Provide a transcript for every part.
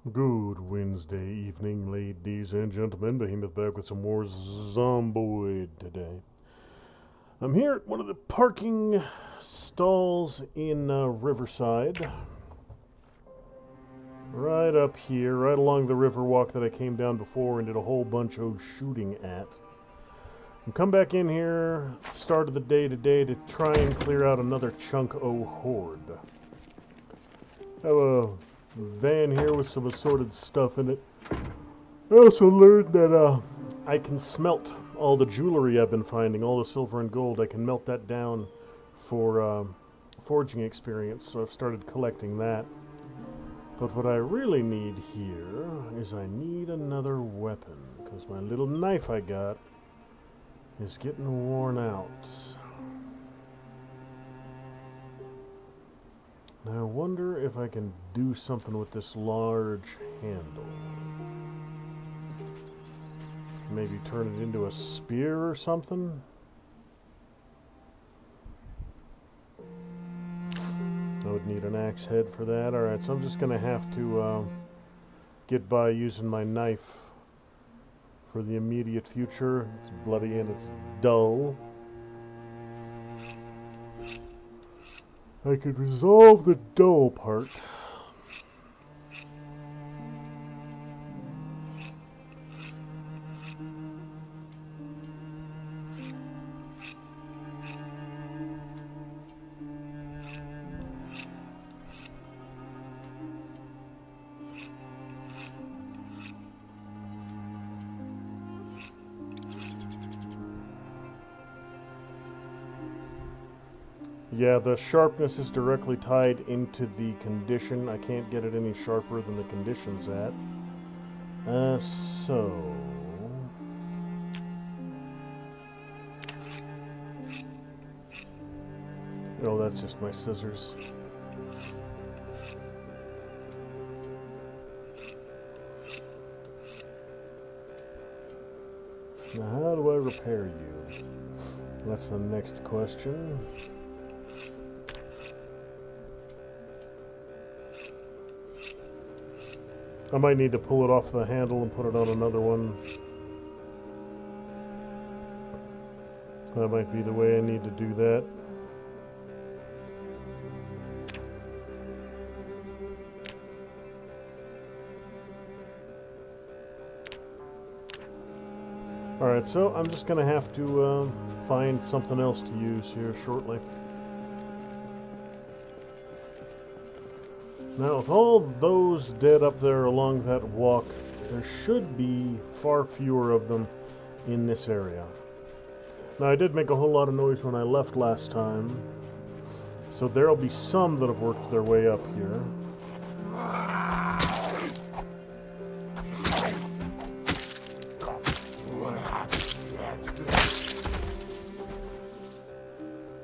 Good Wednesday evening, ladies and gentlemen. Behemoth back with some more Zomboid today. I'm here at one of the parking stalls in Riverside. Right up here, right along the river walk that I came down before and did a whole bunch of shooting at. I'm come back in here, start of the day today, to try and clear out another chunk o' horde. Have a van here with some assorted stuff in it. I also learned that I can smelt all the jewelry I've been finding, all the silver and gold. I can melt that down for forging experience, so I've started collecting that. But what I really need here is I need another weapon, because my little knife I got is getting worn out. Now I wonder if I can do something with this large handle. Maybe turn it into a spear or something? I would need an axe head for that. Alright, so I'm just going to have to get by using my knife for the immediate future. It's bloody and it's dull. I could resolve the dull part. Yeah, the sharpness is directly tied into the condition. I can't get it any sharper than the condition's at. So... Oh, that's just my scissors. Now, how do I repair you? That's the next question. I might need to pull it off the handle and put it on another one. That might be the way I need to do that. Alright, so I'm just going to have to find something else to use here shortly. Now, with all those dead up there along that walk, there should be far fewer of them in this area. Now, I did make a whole lot of noise when I left last time, so there'll be some that have worked their way up here.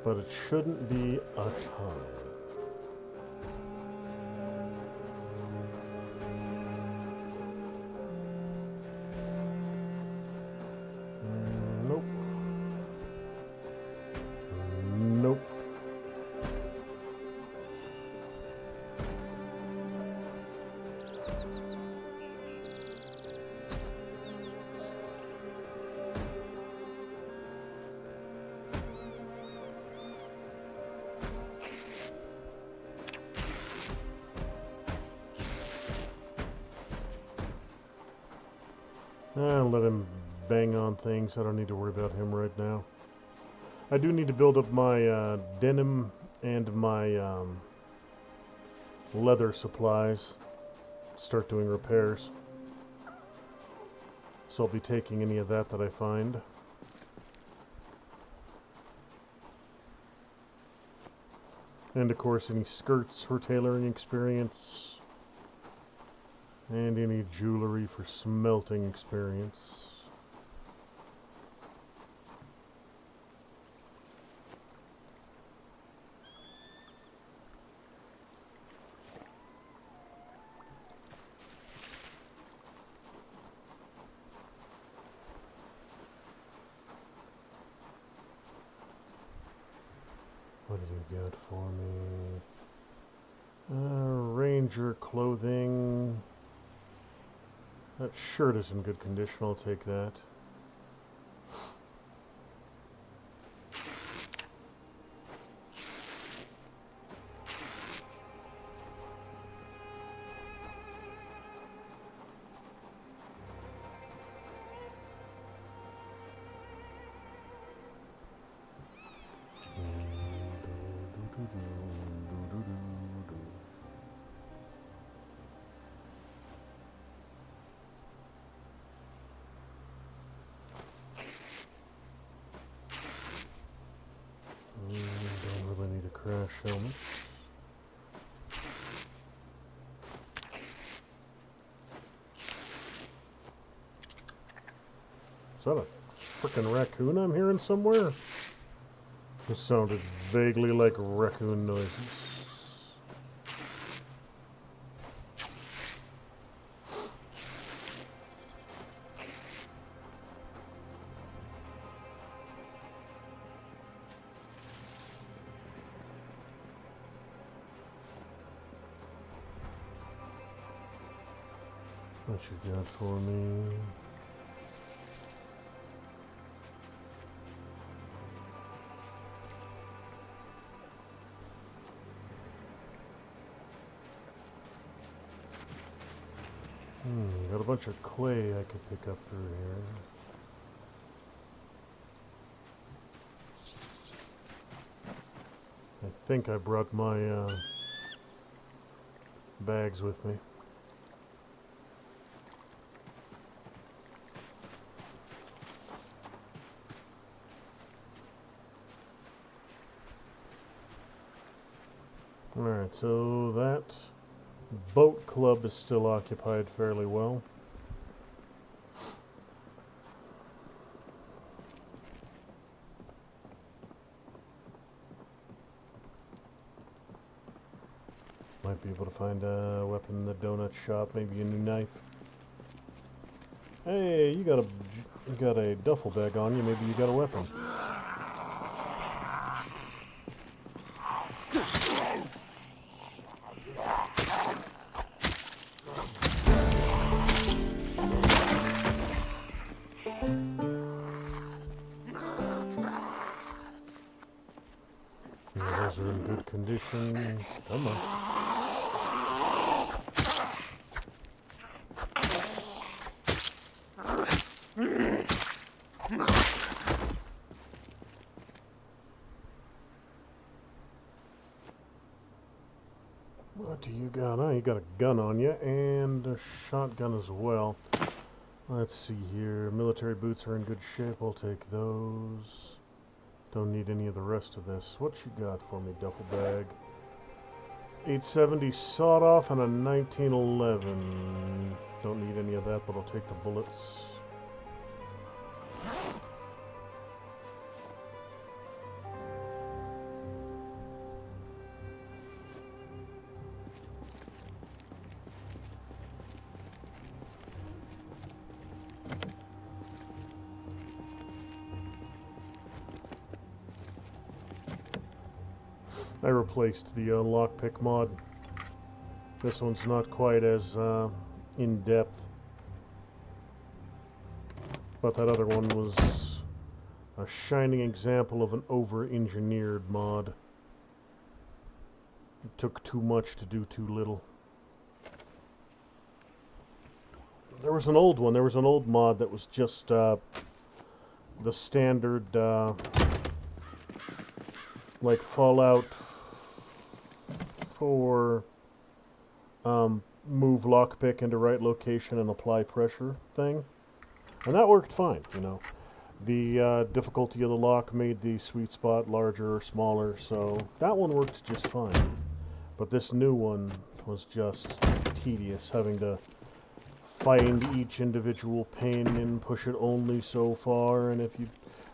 But it shouldn't be a ton. Nope. Nope. I'll let him bang on things. I don't need to worry about him right now. I do need to build up my denim and my leather supplies. Start doing repairs. So I'll be taking any of that I find. And of course any skirts for tailoring experience. And any jewelry for smelting experience. What do you got for me? Ranger clothing. That shirt is in good condition, I'll take that. Don't really need a crash helmet. Is that a frickin' raccoon I'm hearing somewhere? This sounded vaguely like raccoon noises. What you got for me? Got a bunch of clay I could pick up through here. I think I brought my bags with me. Alright, so that boat club is still occupied fairly well. Might be able to find a weapon in the donut shop, maybe a new knife. Hey, you got a duffel bag on you, maybe you got a weapon. Those are in good condition. Come on. What do you got? Oh, you got a gun on you and a shotgun as well. Let's see here. Military boots are in good shape. I'll take those. Don't need any of the rest of this. What you got for me, duffel bag? 870 sawed off and a 1911. Don't need any of that, but I'll take the bullets. I replaced the lockpick mod. This one's not quite as in-depth, but that other one was a shining example of an over-engineered mod. It took too much to do too little. There was an old one. There was an old mod that was just the standard, like Fallout 4 move lockpick into right location and apply pressure thing. And that worked fine, you know. The difficulty of the lock made the sweet spot larger or smaller, so that one worked just fine. But this new one was just tedious, having to find each individual pin and push it only so far, and if you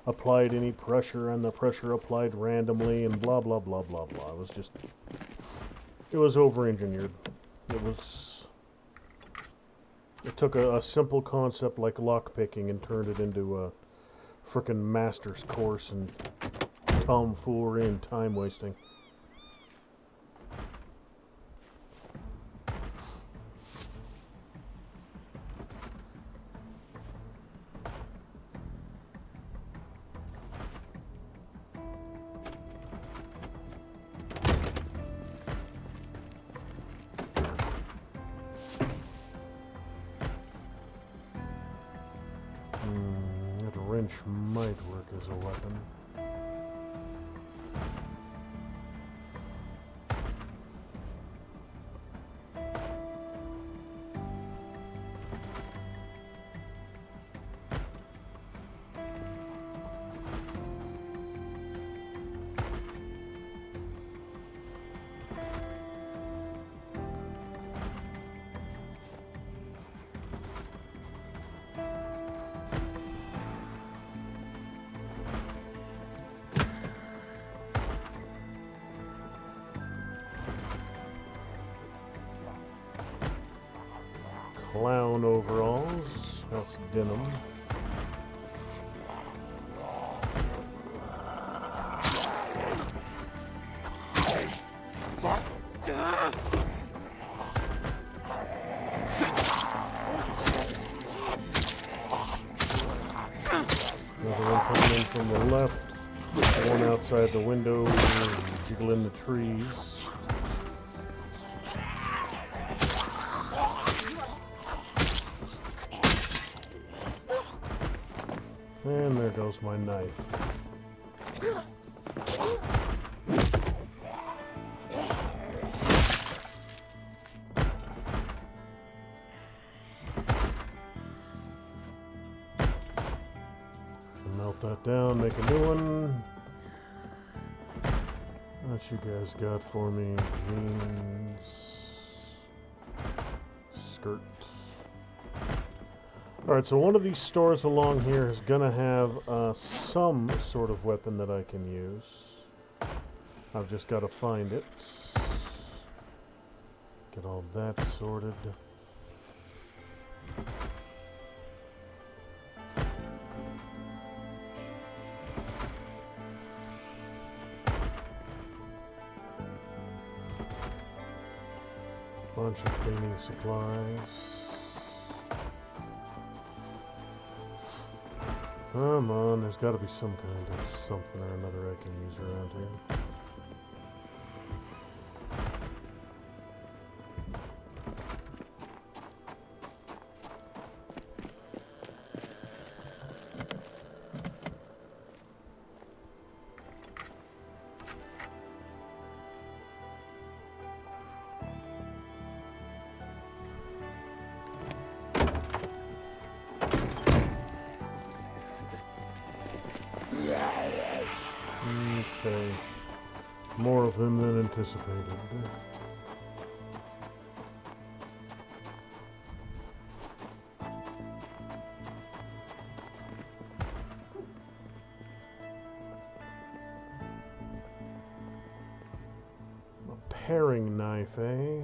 applied any pressure and the pressure applied randomly and blah blah blah blah blah. It was just, it was over-engineered. It took a simple concept like lockpicking and turned it into a frickin' master's course and tomfoolery and time wasting. wrench might work as a weapon. Clown overalls, that's denim. Another one coming in from the left, one outside the window, jiggling the trees. And there goes my knife. Melt that down, make a new one. What you guys got for me? Jeans. Skirt. Alright, so one of these stores along here is going to have some sort of weapon that I can use. I've just got to find it. Get all that sorted. Bunch of cleaning supplies. Come on, there's got to be some kind of something or another I can use around here. Okay. More of them than anticipated. A paring knife, eh?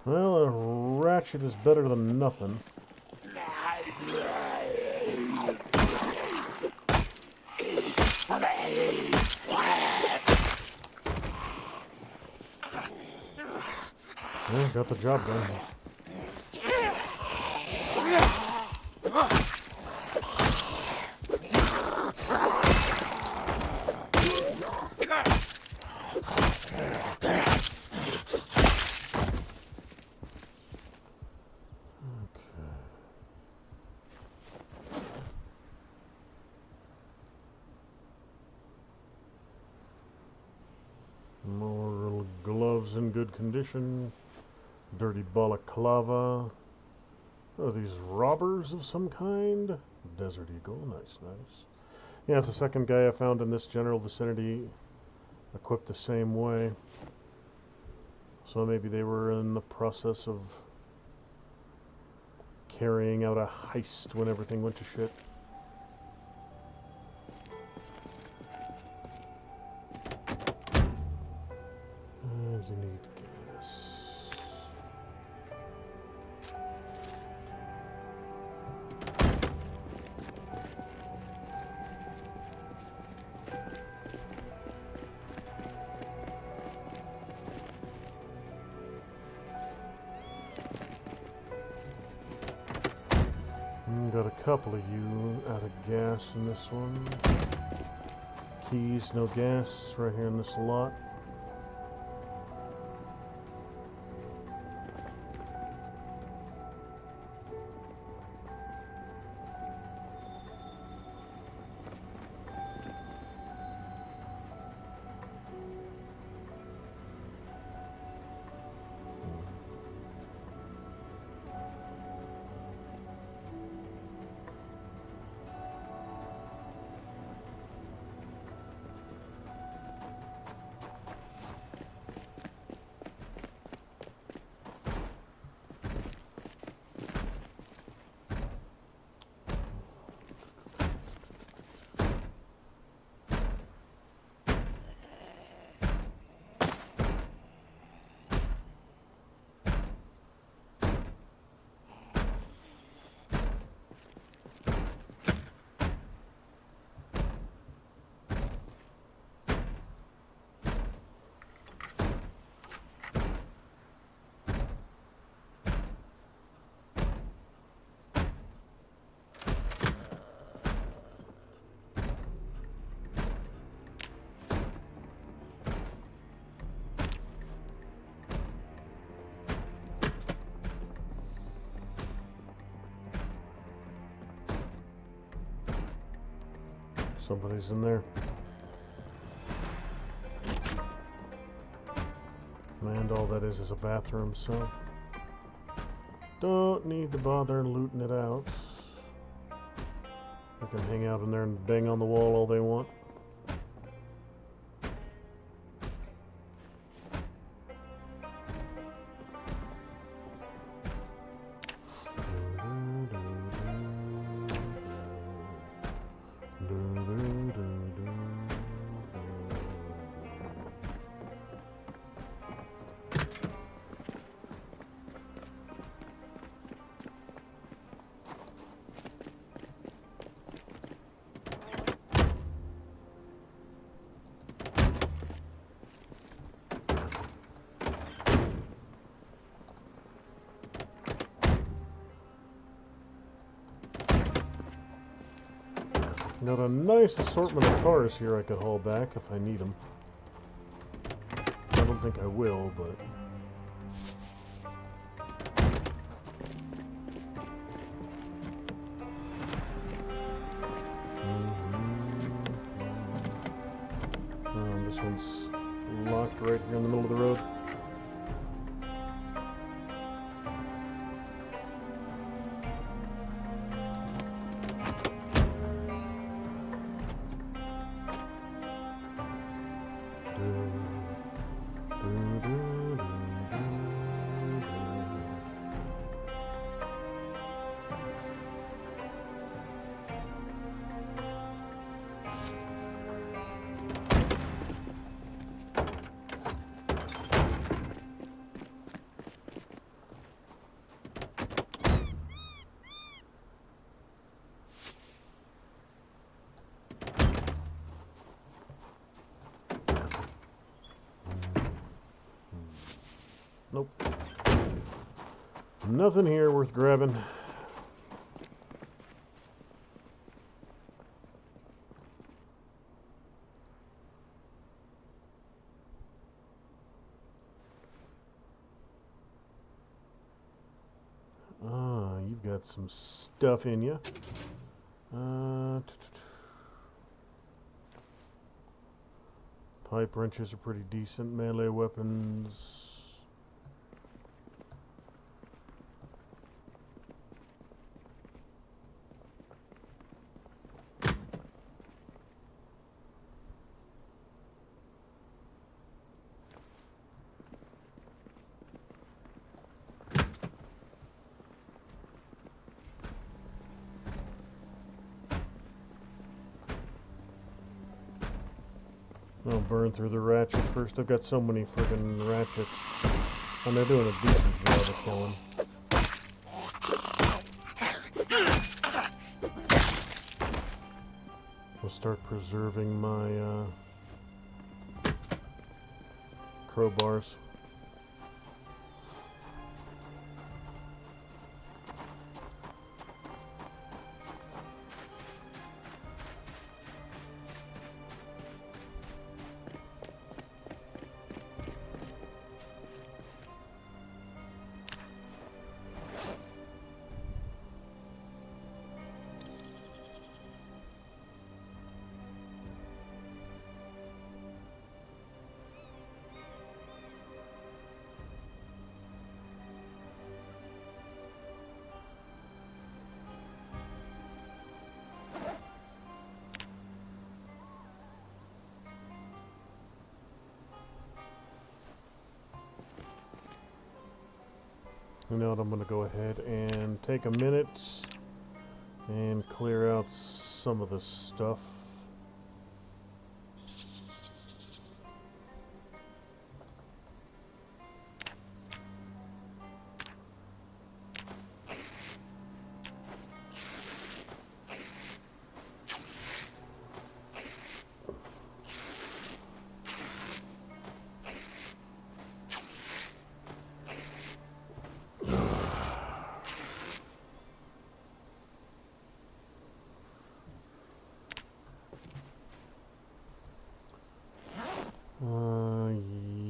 Well, a ratchet is better than nothing. Yeah, got the job done. More gloves in good condition. Dirty balaclava. Are these robbers of some kind? Desert Eagle, nice, nice. Yeah, it's the second guy I found in this general vicinity equipped the same way. So maybe they were in the process of carrying out a heist when everything went to shit. You need gas. Got a couple of you out of gas in this one. Keys, no gas, right here in this lot. Somebody's in there. And all that is a bathroom, so don't need to bother looting it out. They can hang out in there and bang on the wall all they want. Got a nice assortment of cars here I could haul back if I need them. I don't think I will, but... this one's locked right here in the middle of the road. Nope. Nothing here worth grabbing. You've got some stuff in you. Pipe wrenches are pretty decent. Melee weapons. I'll burn through the ratchet first. I've got so many friggin' ratchets. And they're doing a decent job of killing. I'll start preserving my crowbars. You know what, I'm going to go ahead and take a minute and clear out some of this stuff.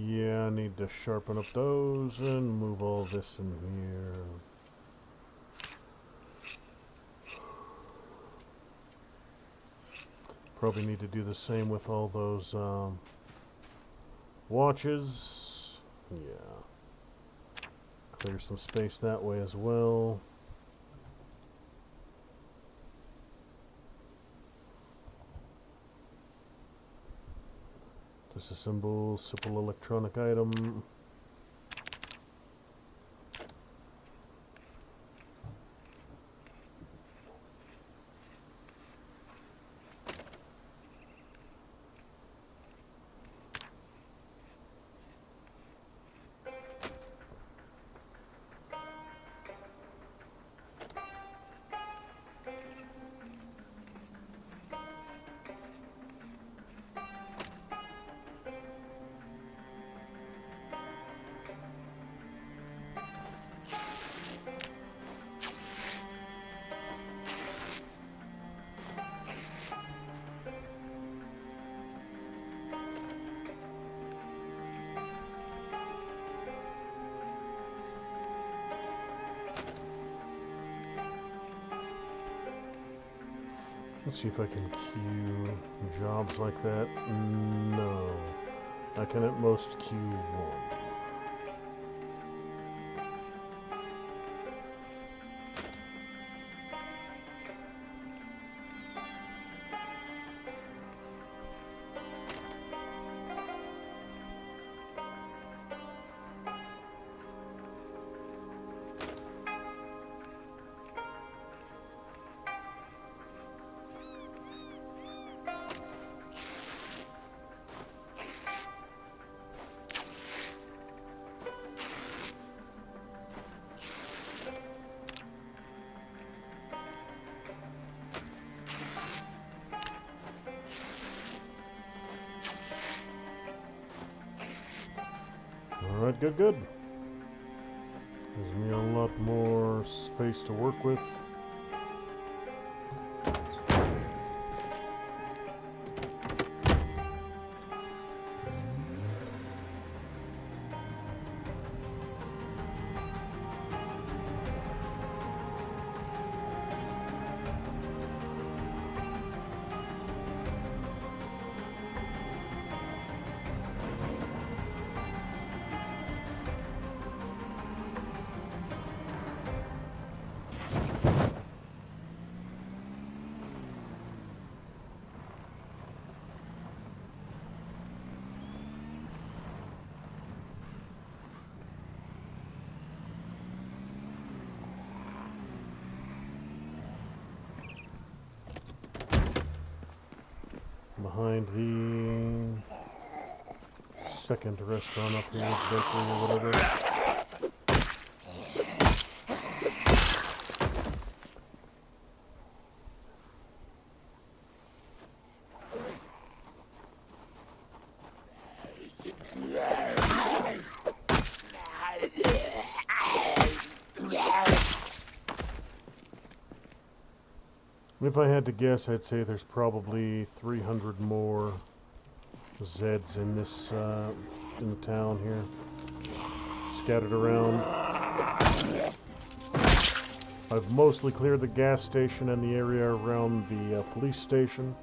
Yeah, I need to sharpen up those and move all this in here. Probably need to do the same with all those watches. Yeah. Clear some space that way as well. Disassemble simple electronic item. Let's see if I can queue jobs like that. No. I can at most queue one. Alright, good, good. Gives me a lot more space to work with. Behind the second restaurant up here, bakery or whatever. If I had to guess, I'd say there's probably 300 more Zeds in this in the town here, scattered around. I've mostly cleared the gas station and the area around the police station,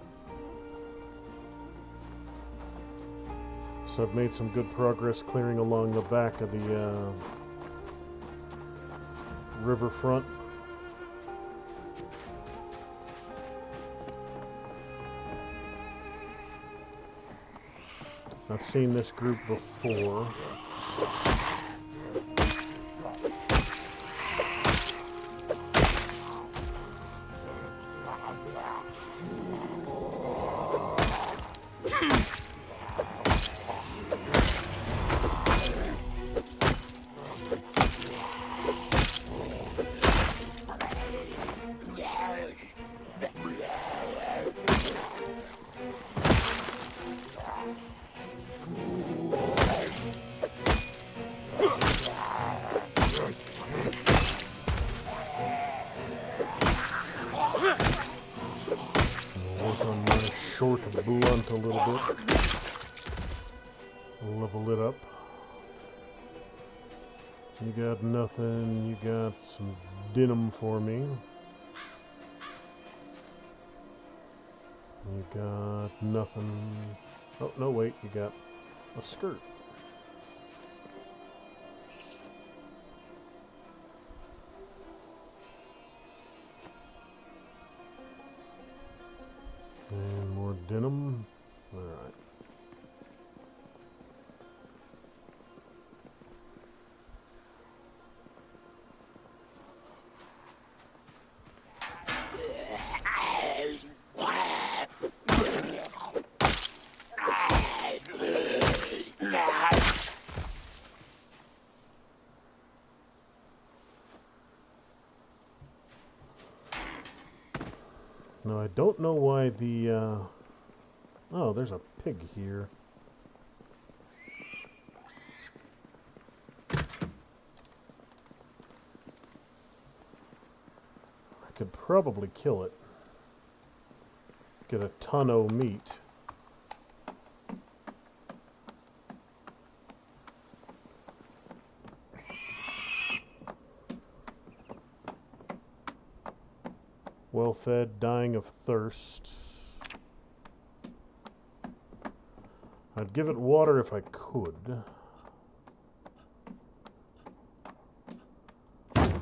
so I've made some good progress clearing along the back of the riverfront. I've seen this group before. Short blunt a little bit. Level it up. You got nothing. You got some denim for me. You got nothing. Oh, no, wait. You got a skirt. And more denim. All right. Now, I don't know why the, oh, there's a pig here. I could probably kill it. Get a ton of meat. Well fed, dying of thirst. I'd give it water if I could. Let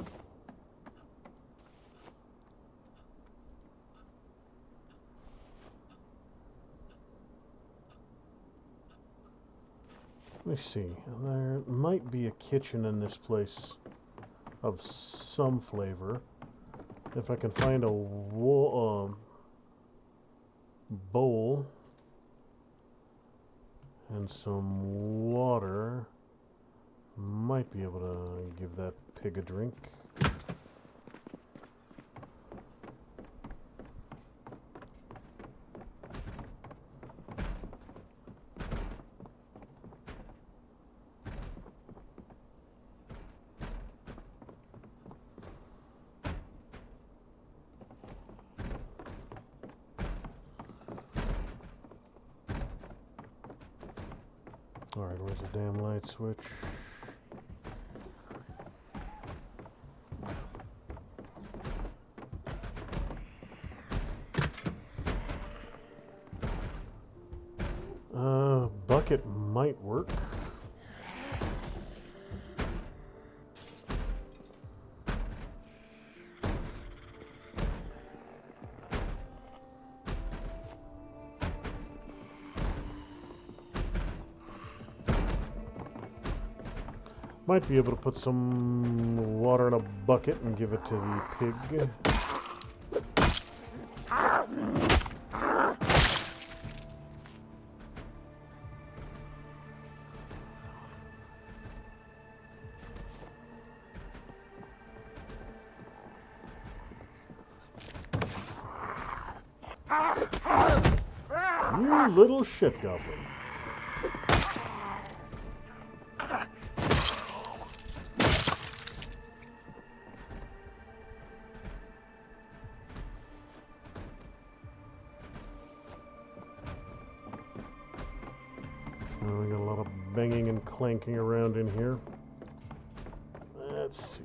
me see. There might be a kitchen in this place of some flavor. If I can find a bowl and some water, might be able to give that pig a drink. Alright, where's the damn light switch? Bucket might work. Might be able to put some water in a bucket and give it to the pig. You little shit goblin. Well, we got a lot of banging and clanking around in here. Let's see.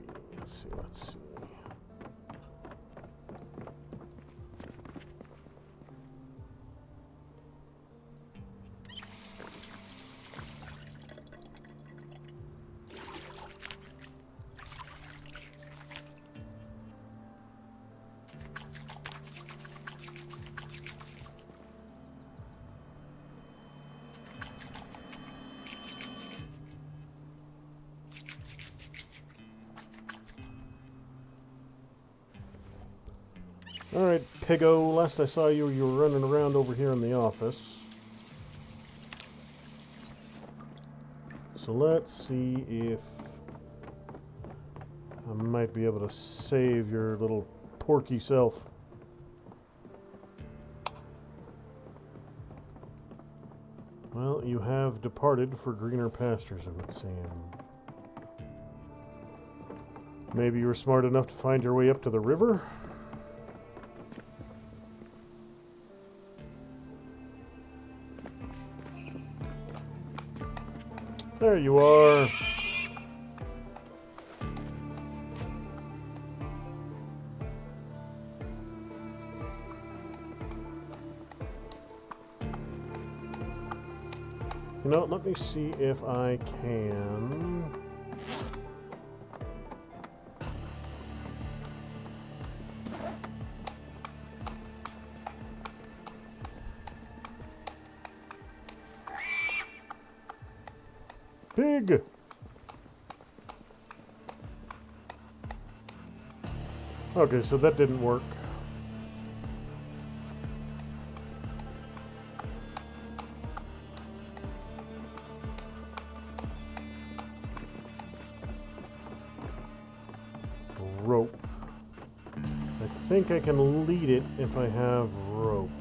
Alright, Piggo, last I saw you, you were running around over here in the office. So let's see if I might be able to save your little porky self. Well, you have departed for greener pastures, it would seem. Maybe you were smart enough to find your way up to the river? There you are. You know, let me see if I can. Pig! Okay, so that didn't work. Rope. I think I can lead it if I have rope.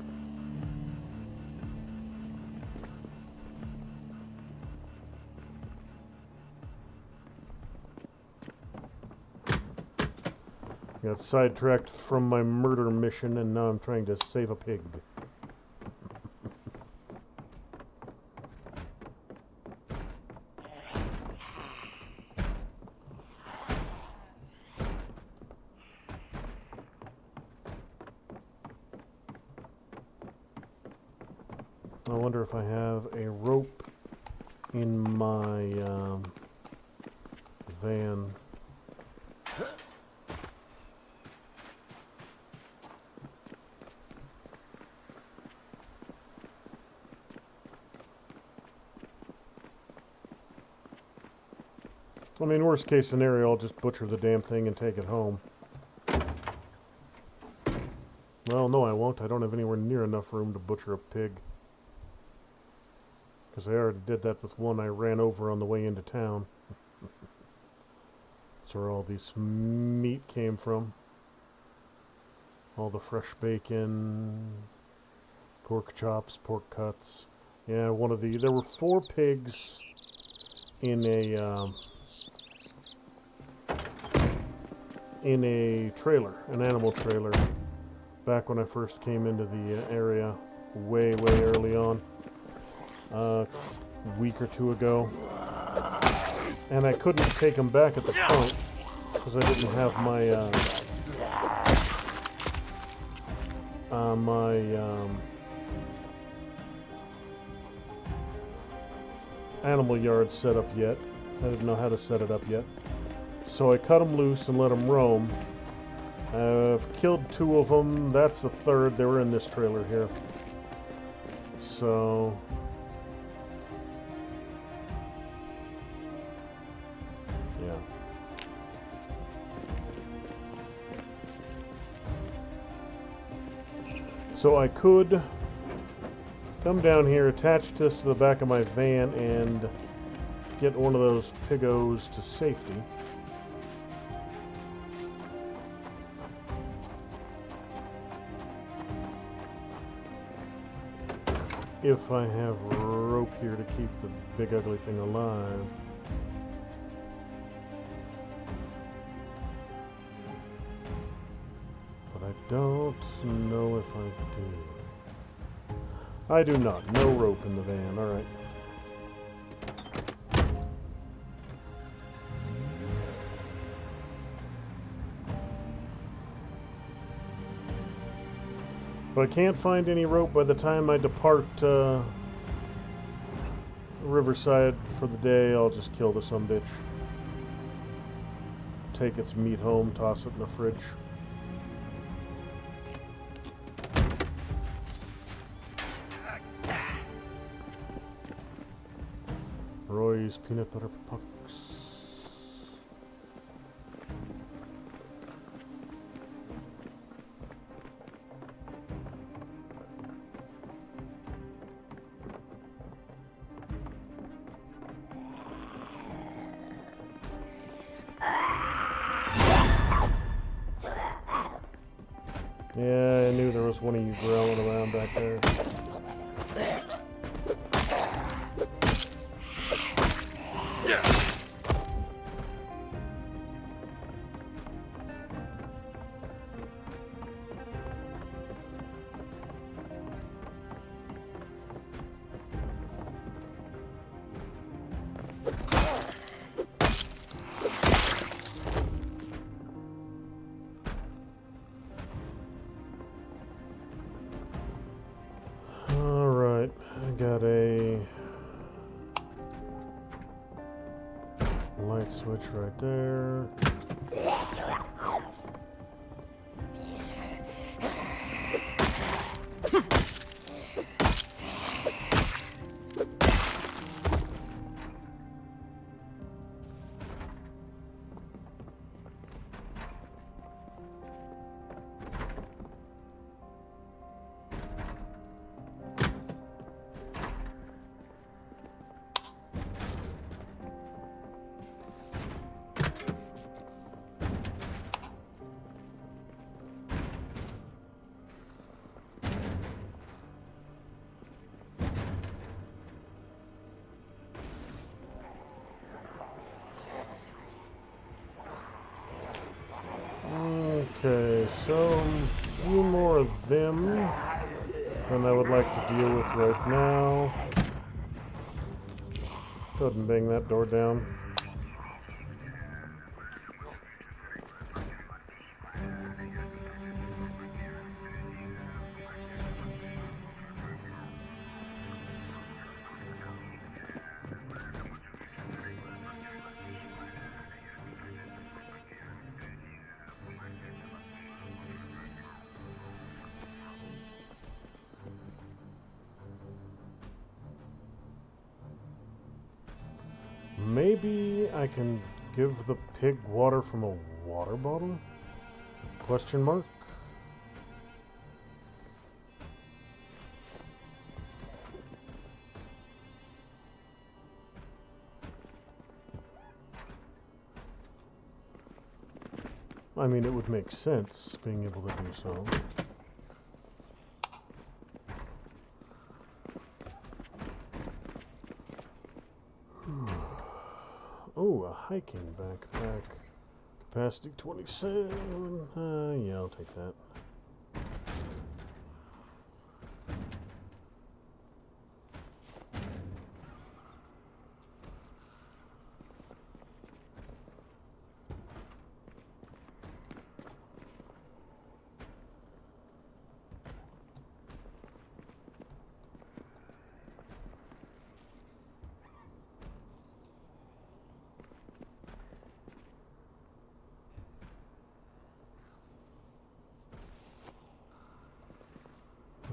Got sidetracked from my murder mission, and now I'm trying to save a pig. I wonder if I have a rope in my van. I mean, worst case scenario, I'll just butcher the damn thing and take it home. Well, no, I won't. I don't have anywhere near enough room to butcher a pig. Because I already did that with one I ran over on the way into town. That's where all this meat came from. All the fresh bacon, pork chops, pork cuts. Yeah, there were 4 pigs in a trailer, an animal trailer, back when I first came into the area way early on, a week or 2 ago, and I couldn't take them back at the point because I didn't have my animal yard set up yet. I didn't know how to set it up yet. So I cut them loose and let them roam. I've killed 2 of them. That's the 3rd. They were in this trailer here. So yeah. So I could come down here, attach this to the back of my van, and get one of those piggos to safety. if I have rope here to keep the big ugly thing alive. But I don't know if I do. I do not. No rope in the van. Alright. If I can't find any rope by the time I depart Riverside for the day, I'll just kill the sumbitch. Take its meat home, toss it in the fridge. Roy's peanut butter pucks. Yeah, I knew there was one of you growling around back there. Alright, I got a light switch right there. Okay, so a few more of them than I would like to deal with right now. Go ahead and bang that door down. Maybe I can give the pig water from a water bottle? Question mark? I mean, it would make sense being able to do so. Oh, a hiking backpack. Capacity 27. Yeah, I'll take that.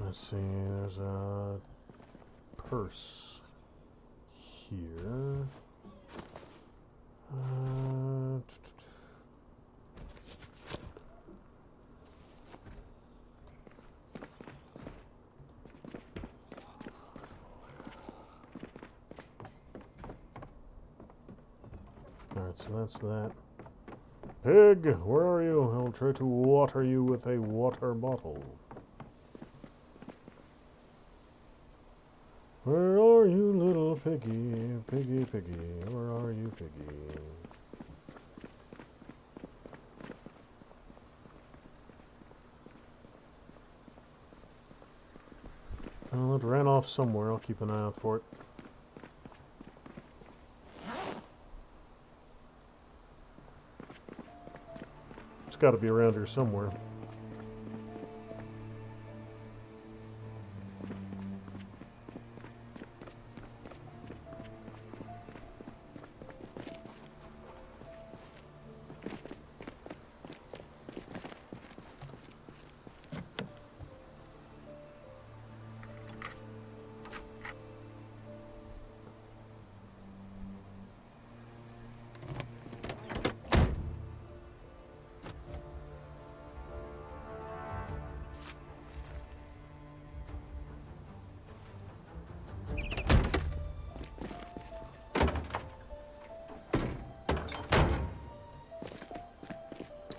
Let's see, there's a purse here. Alright, so that's that. Pig, where are you? I will try to water you with a water bottle. Where are you, little piggy? Piggy, piggy. Where are you, piggy? Well, it ran off somewhere. I'll keep an eye out for it. It's got to be around here somewhere.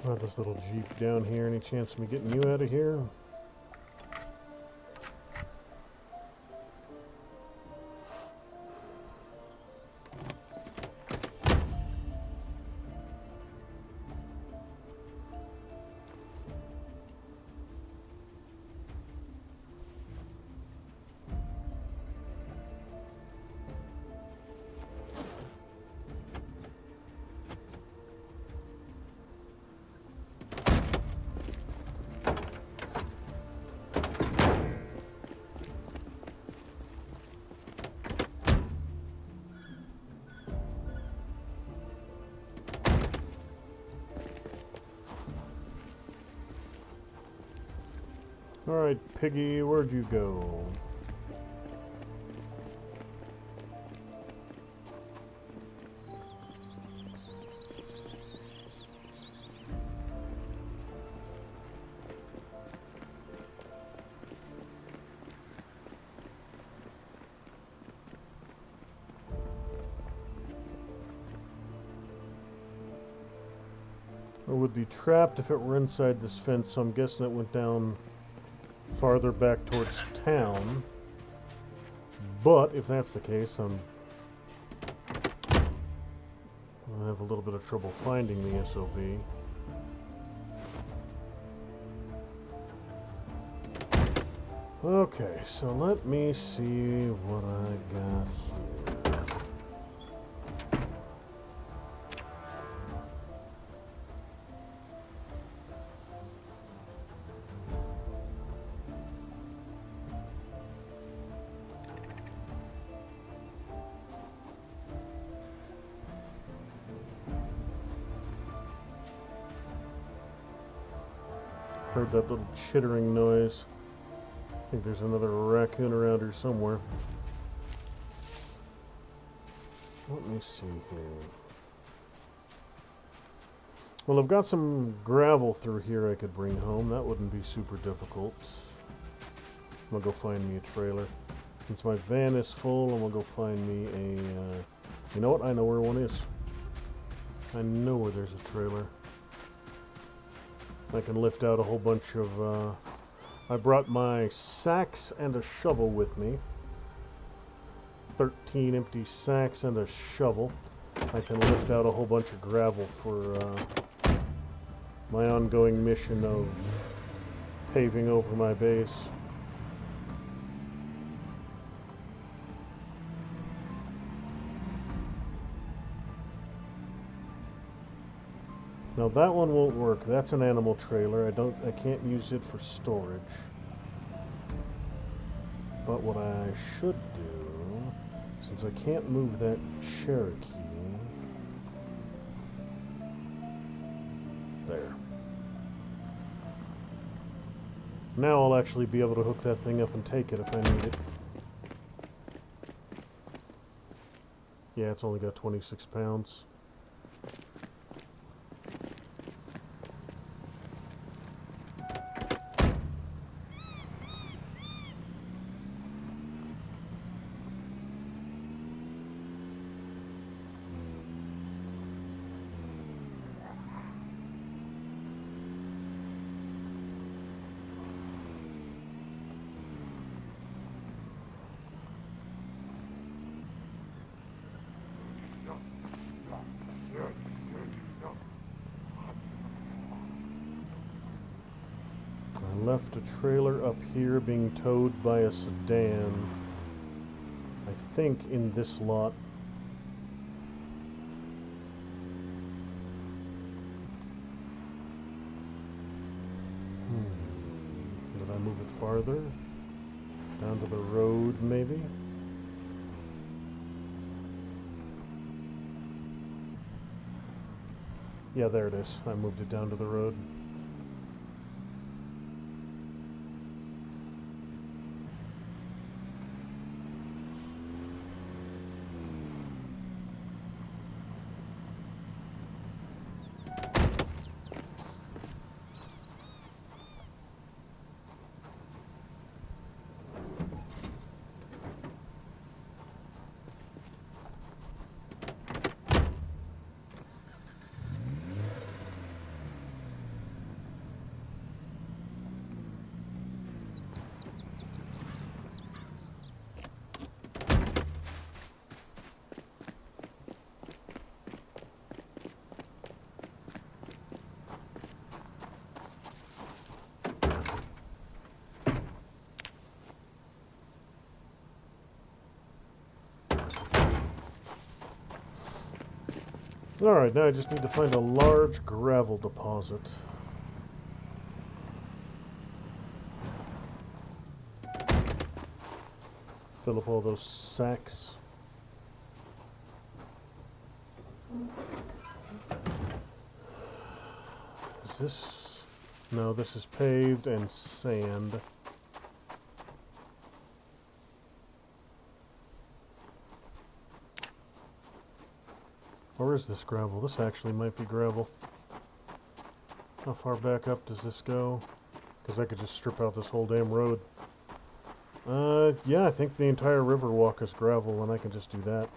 Got this little Jeep down here. Any chance of me getting you out of here? Alright, Piggy, where'd you go? I would be trapped if it were inside this fence, so I'm guessing it went down farther back towards town. But if that's the case, I have a little bit of trouble finding the SOB. Okay, so let me see what I got here. Heard that little chittering noise. I think there's another raccoon around here somewhere. Let me see here. Well, I've got some gravel through here I could bring home. That wouldn't be super difficult. I'm gonna go find me a trailer. Since my van is full, I'm gonna go find me a... you know what? I know where one is. I know where there's a trailer. I can lift out a whole bunch of, I brought my sacks and a shovel with me. 13 empty sacks and a shovel. I can lift out a whole bunch of gravel for my ongoing mission of paving over my base. Now that one won't work. That's an animal trailer. I can't use it for storage. But what I should do, since I can't move that Cherokee, there. Now I'll actually be able to hook that thing up and take it if I need it. Yeah, it's only got 26 pounds. left a trailer up here being towed by a sedan. I think in this lot. Did I move it farther? Down to the road, maybe? Yeah, there it is. I moved it down to the road. Alright, now I just need to find a large gravel deposit. Fill up all those sacks. Is this... No, this is paved and sand. Or is this gravel? This actually might be gravel. How far back up does this go? Because I could just strip out this whole damn road. Yeah, I think the entire river walk is gravel, and I can just do that.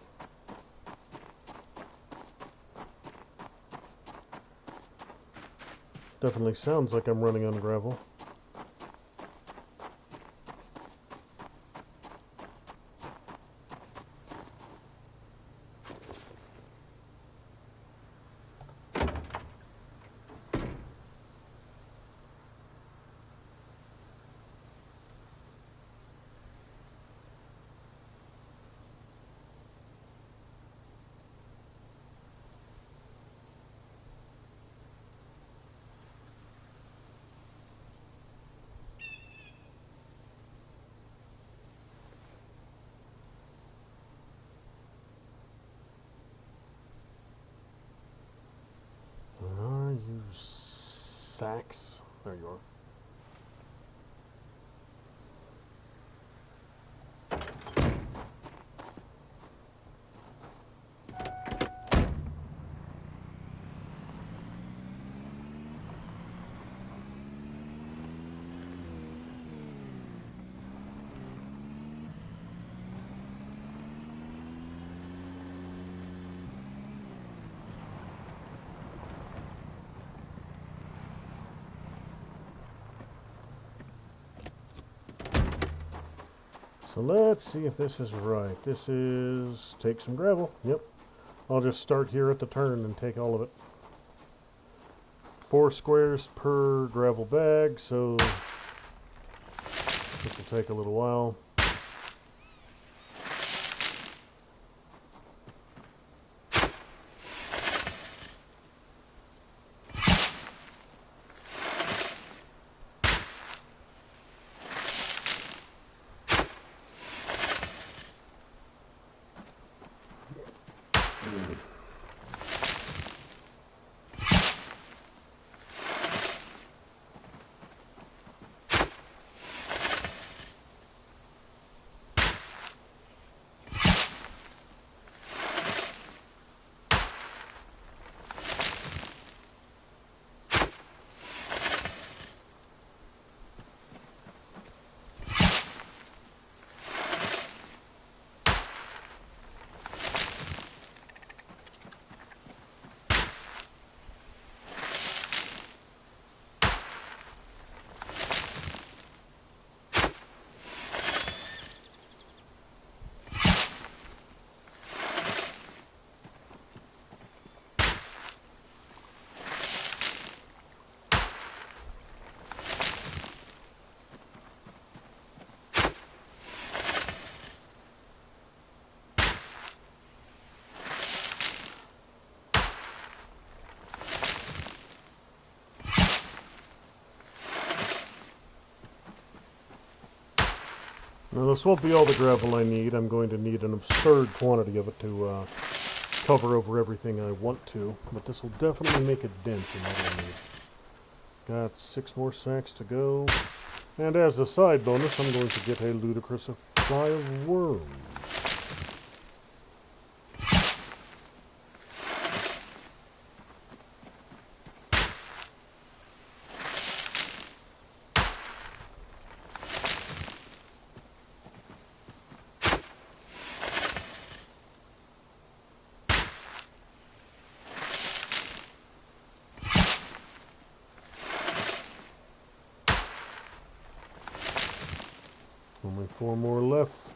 Definitely sounds like I'm running on gravel. Sacks. There you are. So let's see if this is right. This is take some gravel. Yep. I'll just start here at the turn and take all of it. 4 squares per gravel bag, so this will take a little while. Now, this won't be all the gravel I need. I'm going to need an absurd quantity of it to cover over everything I want to, but this will definitely make a dent in what I need. Got 6 more sacks to go. And as a side bonus, I'm going to get a ludicrous supply of worms. Only 4 more left.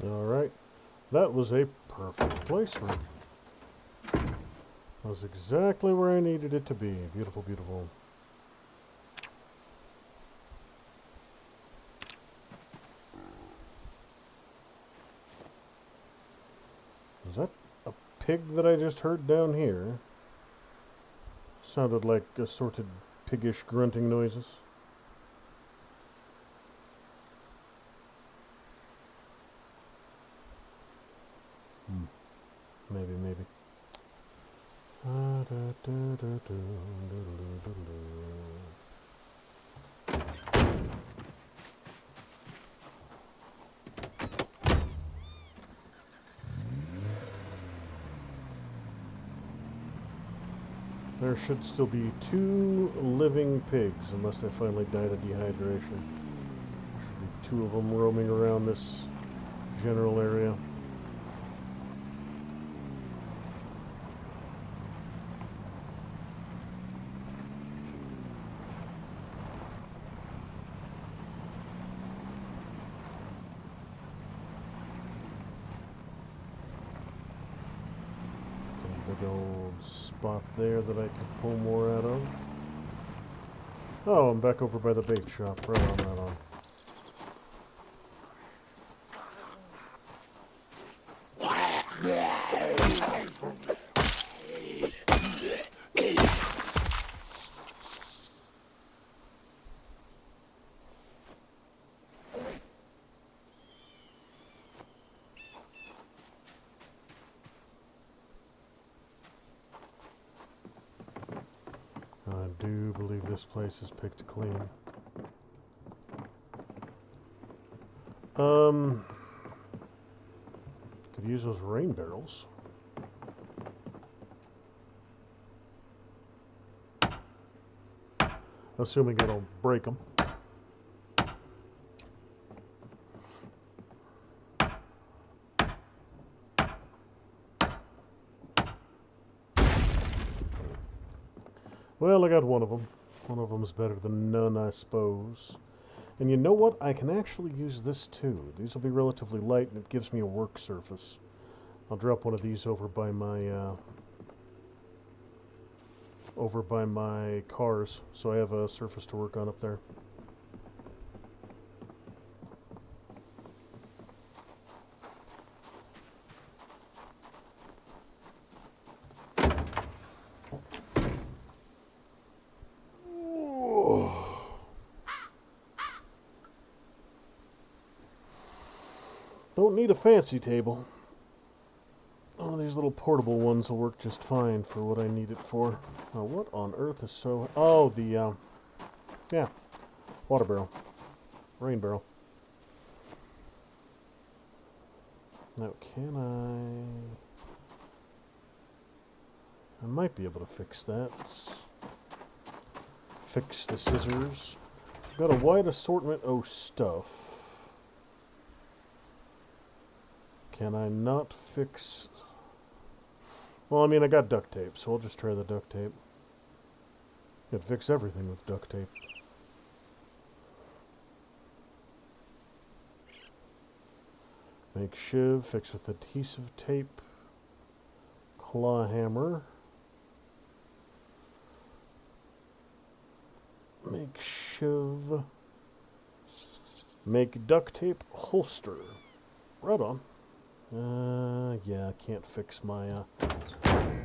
Alright, that was a perfect place for it. That was exactly where I needed it to be. Beautiful, beautiful. Is that a pig that I just heard down here? Sounded like assorted piggish grunting noises. Maybe. There should still be 2 living pigs, unless they finally died of dehydration. There should be 2 of them roaming around this general area. Big old spot there that I could pull more out of. Oh, I'm back over by the bait shop. Right on, right on. I do believe this place is picked clean. Could use those rain barrels. Assuming it'll break them. Well, I got one of them. One of them is better than none, I suppose. And you know what? I can actually use this too. These will be relatively light, and it gives me a work surface. I'll drop one of these over by my cars, so I have a surface to work on up there. Don't need a fancy table. One of these little portable ones will work just fine for what I need it for. Oh, what on earth is so... Oh, yeah, water barrel. Rain barrel. Now, can I might be able to fix that. Fix the scissors. Got a wide assortment of stuff. Can I not fix... Well, I mean, I got duct tape, so I'll just try the duct tape. Could fix everything with duct tape. Make shiv, fix with adhesive tape. Claw hammer. Make shiv. Make duct tape holster. Right on. Yeah, I can't fix my,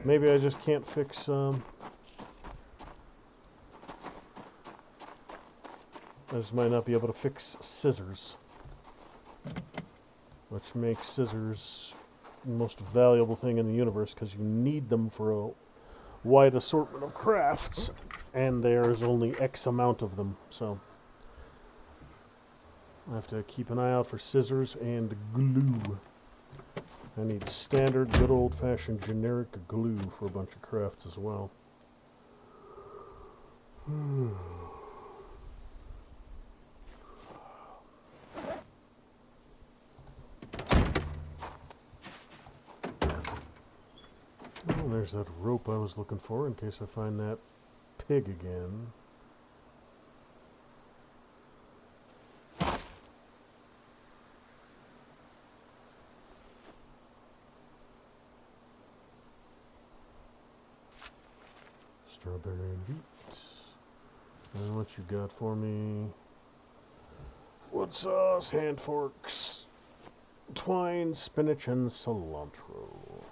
maybe I just can't fix, I just might not be able to fix scissors. Which makes scissors the most valuable thing in the universe, because you need them for a wide assortment of crafts, and there's only X amount of them, so I have to keep an eye out for scissors and glue. I need standard, good old-fashioned generic glue for a bunch of crafts as well. Oh, there's that rope I was looking for in case I find that pig again. Strawberry and wheat. And what you got for me? Wood sauce, hand forks, twine, spinach, and cilantro.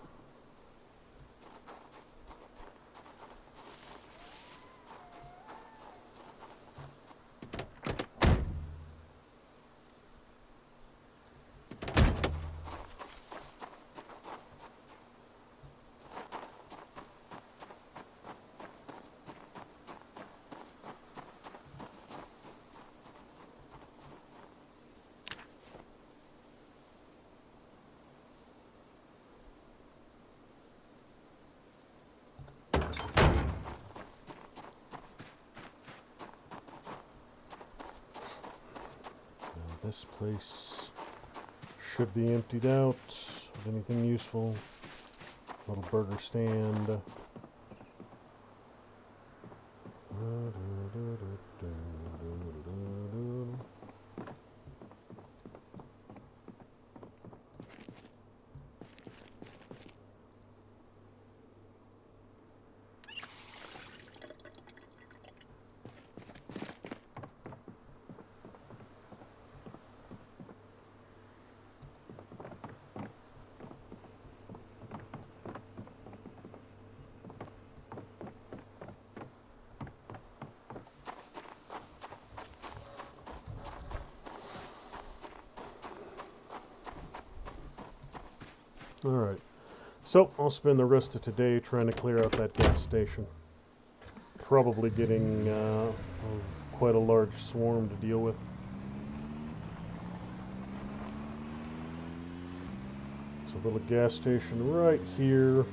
This place should be emptied out of anything useful. Little burger stand. Alright, so I'll spend the rest of today trying to clear out that gas station. Probably getting quite a large swarm to deal with. So a little gas station right here.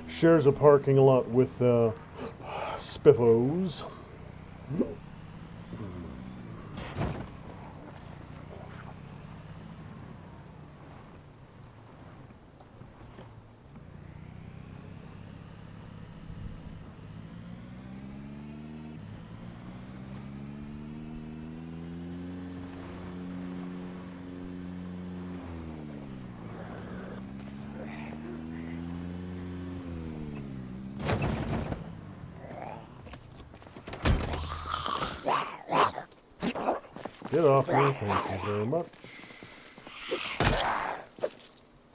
Shares a parking lot with Spiffos. Get off me, thank you very much.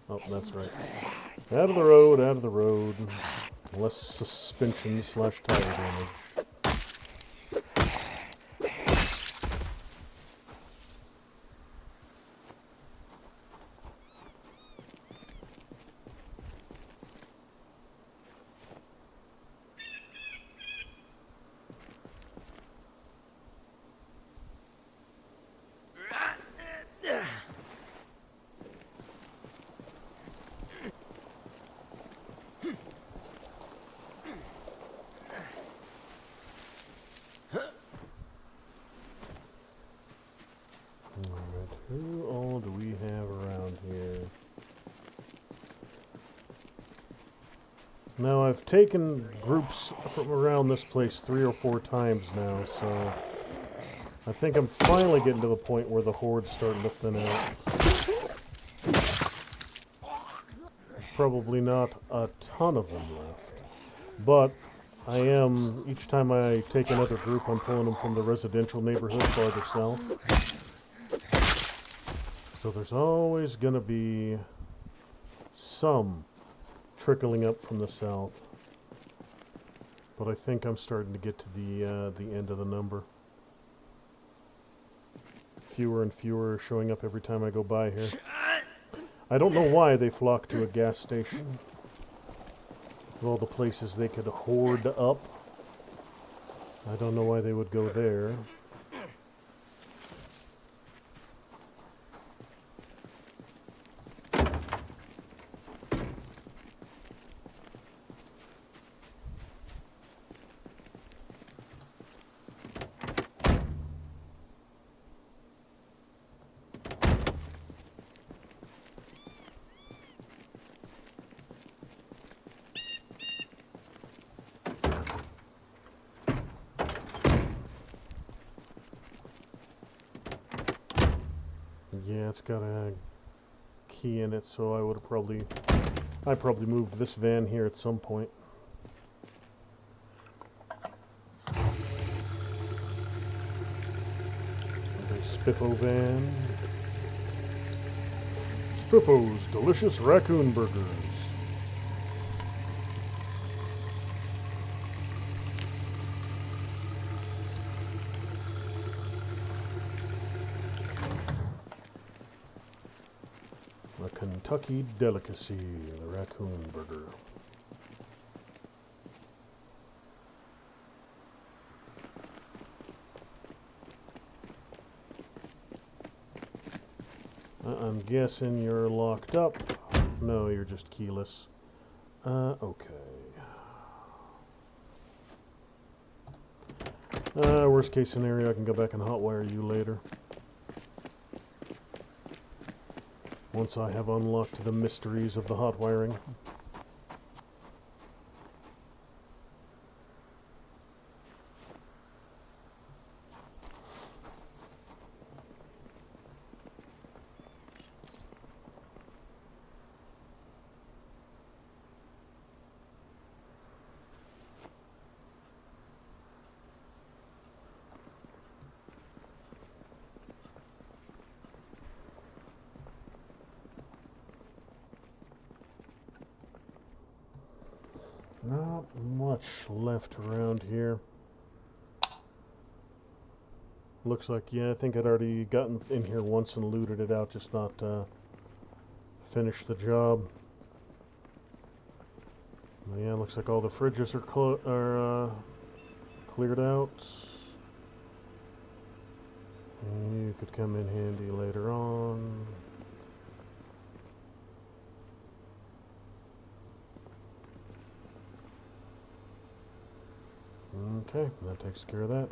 Oh, that's right. Out of the road, out of the road. Less suspension / tire damage. Now, I've taken groups from around this place 3 or 4 times now, so I think I'm finally getting to the point where the horde's starting to thin out. There's probably not a ton of them left, but I am, each time I take another group, I'm pulling them from the residential neighborhood farther south. So there's always going to be some trickling up from the south. But I think I'm starting to get to the end of the number. Fewer and fewer are showing up every time I go by here. I don't know why they flock to a gas station. Of all the places they could hoard up, I don't know why they would go there. Yeah, it's got a key in it, so I probably moved this van here at some point. Spiffo van. Spiffo's delicious raccoon burgers. A Kentucky delicacy, the raccoon burger. I'm guessing you're locked up. No, you're just keyless. Okay. Worst case scenario, I can go back and hotwire you later. Once I have unlocked the mysteries of the hot wiring. Not much left around here. Looks like, yeah, I think I'd already gotten in here once and looted it out, just not finished the job. But yeah, looks like all the fridges are cleared out. And you could come in handy later on. Okay, that takes care of that.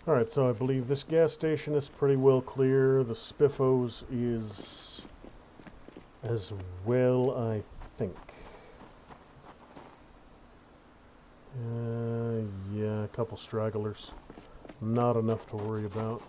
Alright, so I believe this gas station is pretty well clear. The Spiffos is as well, I think. Yeah, a couple stragglers. Not enough to worry about.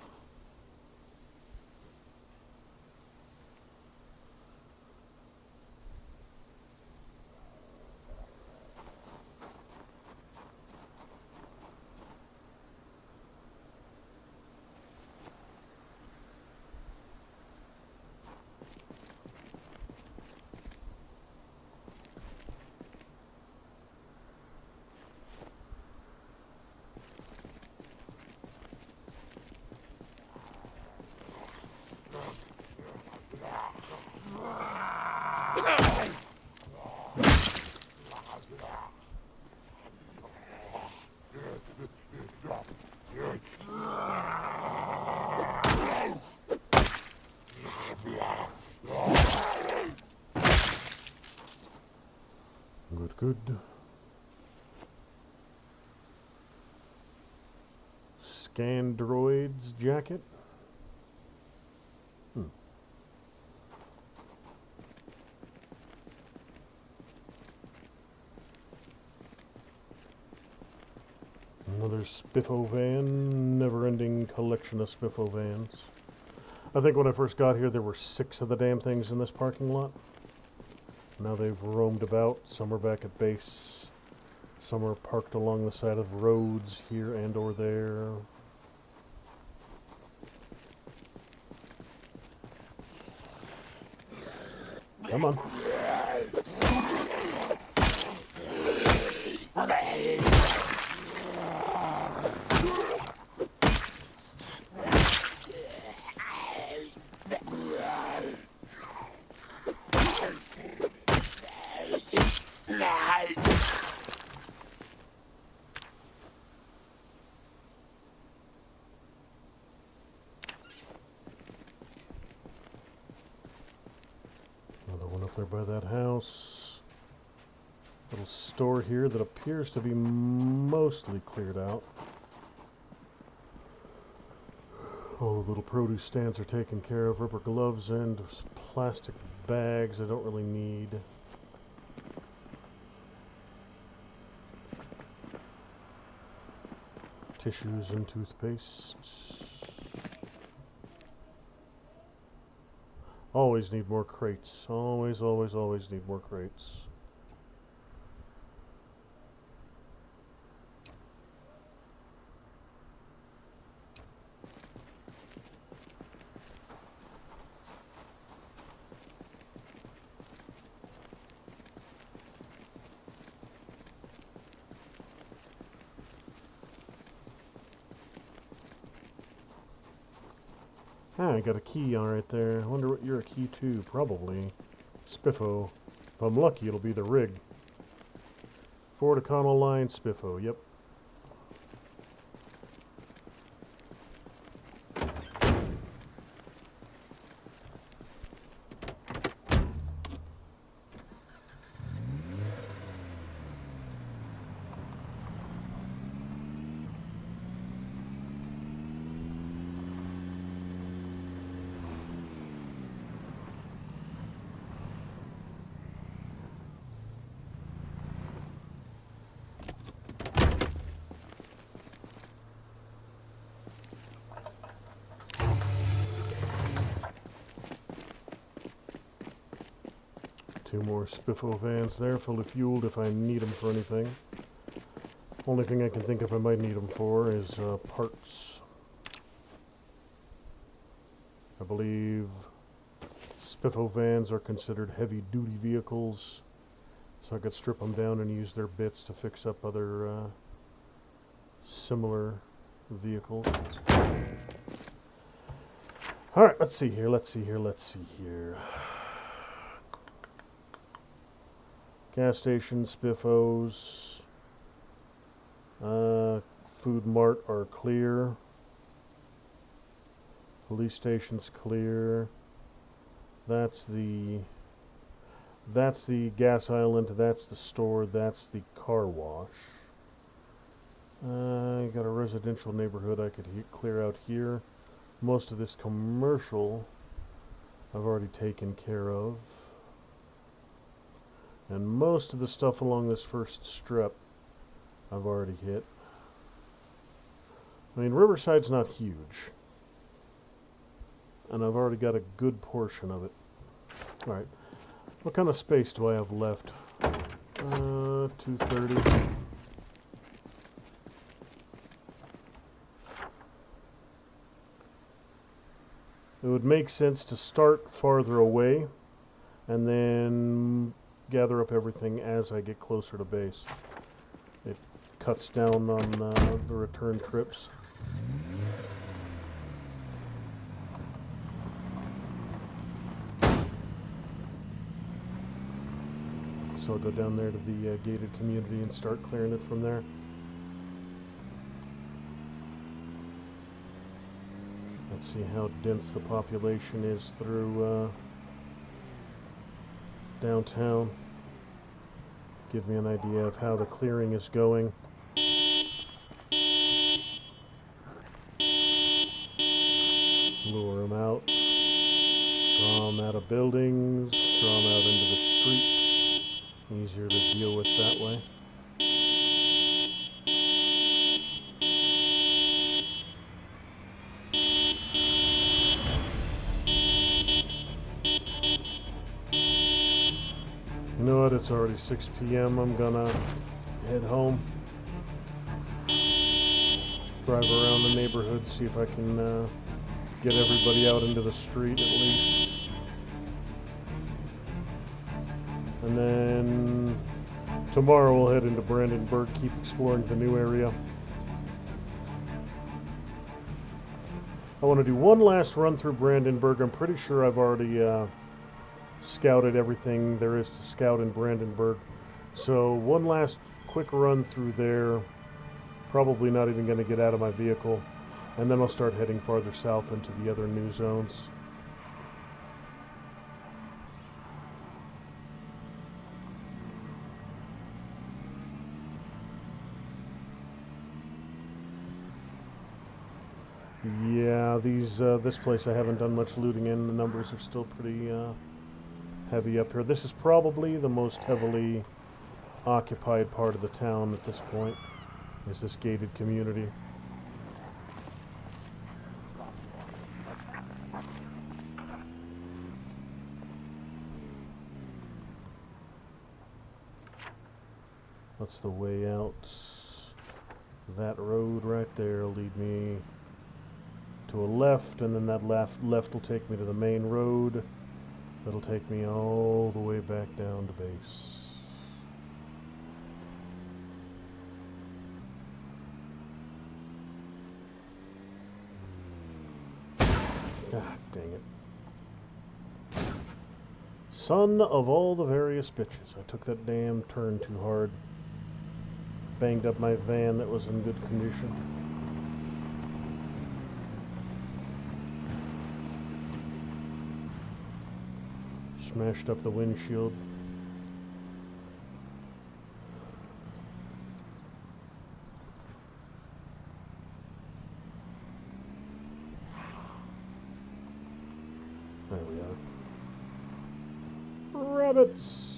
hood. Scandroid's jacket. Another Spiffo van. Never-ending collection of Spiffo vans. I think when I first got here there were 6 of the damn things in this parking lot. Now they've roamed about. Some are back at base. Some are parked along the side of roads here and or there. Come on. Another one up there by that house. Little store here that appears to be mostly cleared out. All the little produce stands are taken care of. Rubber gloves and plastic bags I don't really need. Tissues and toothpaste. Always need more crates. Always, always, always need more crates. Ah, I got a key on right there. I wonder what you're a key to. Probably Spiffo. If I'm lucky, it'll be the rig. Ford O'Connell line, Spiffo. Yep. Two more Spiffo vans there, fully fueled if I need them for anything. Only thing I can think of I might need them for is parts. I believe Spiffo vans are considered heavy-duty vehicles, so I could strip them down and use their bits to fix up other similar vehicles. Alright, let's see here, let's see here, let's see here. Gas station, Spiffos, Food Mart are clear. Police station's clear. That's the gas island. That's the store. That's the car wash. I got a residential neighborhood I could clear out here. Most of this commercial I've already taken care of. And most of the stuff along this first strip I've already hit. I mean, Riverside's not huge. And I've already got a good portion of it. Alright. What kind of space do I have left? 230. It would make sense to start farther away and then gather up everything as I get closer to base. It cuts down on the return trips. So I'll go down there to the gated community and start clearing it from there. Let's see how dense the population is through downtown. give me an idea of how the clearing is going. Lure them out. Draw them out of buildings. Draw them out into the street. Easier to deal with that way. You know what? It's already 6 p.m. I'm gonna head home. Drive around the neighborhood, see if I can get everybody out into the street at least. And then tomorrow we'll head into Brandenburg, keep exploring the new area. I want to do one last run through Brandenburg. I'm pretty sure I've already scouted everything there is to scout in Brandenburg. So one last quick run through there. Probably not even going to get out of my vehicle. And then I'll start heading farther south into the other new zones. Yeah, this place I haven't done much looting in. The numbers are still pretty heavy up here. This is probably the most heavily occupied part of the town at this point, is this gated community. That's the way out. That road right there will lead me to a left, and then that left will take me to the main road. That'll take me all the way back down to base. God dang it. Son of all the various bitches. I took that damn turn too hard. Banged up my van that was in good condition. Smashed up the windshield. There we are. Rabbits!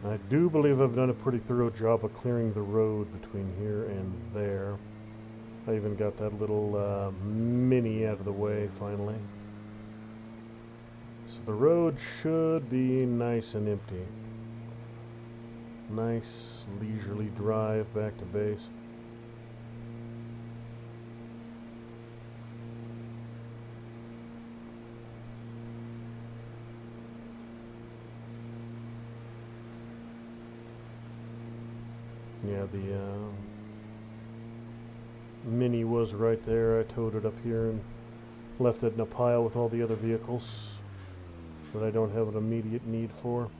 I do believe I've done a pretty thorough job of clearing the road between here and there. I even got that little mini out of the way finally. So the road should be nice and empty. Nice leisurely drive back to base. Yeah, the Mini was right there. I towed it up here and left it in a pile with all the other vehicles that I don't have an immediate need for.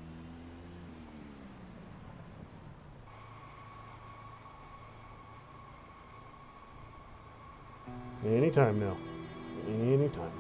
Anytime now. Anytime.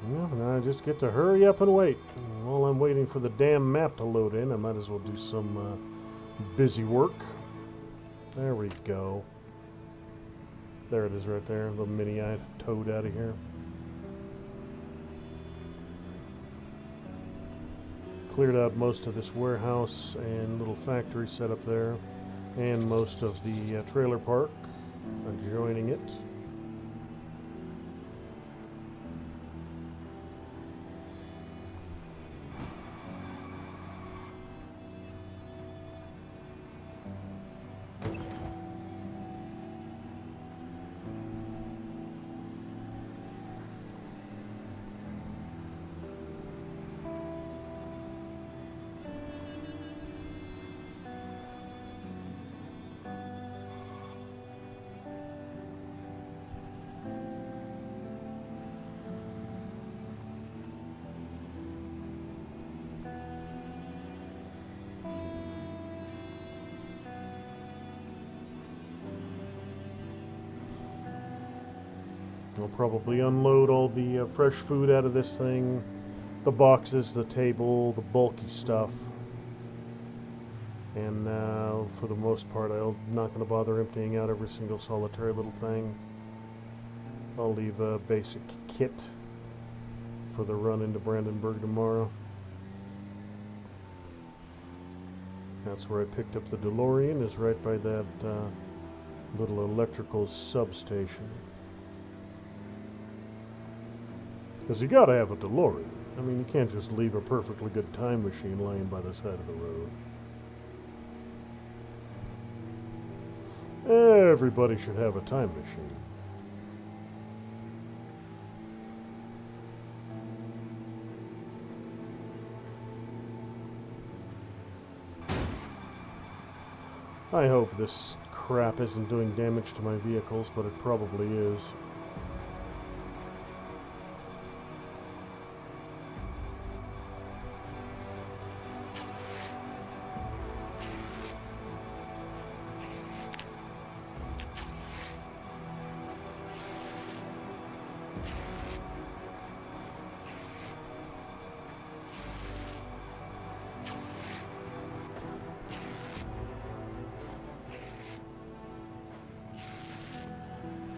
Well, now I just get to hurry up and wait. While I'm waiting for the damn map to load in, I might as well do some busy work. There we go. There it is right there, the Mini I towed out of here. Cleared out most of this warehouse and little factory set up there, and most of the trailer park adjoining it. I'll probably unload all the fresh food out of this thing, the boxes, the table, the bulky stuff. And for the most part, I'm not going to bother emptying out every single solitary little thing. I'll leave a basic kit for the run into Brandenburg tomorrow. That's where I picked up the DeLorean, is right by that little electrical substation. Because you gotta have a DeLorean. I mean, you can't just leave a perfectly good time machine laying by the side of the road. Everybody should have a time machine. I hope this crap isn't doing damage to my vehicles, but it probably is.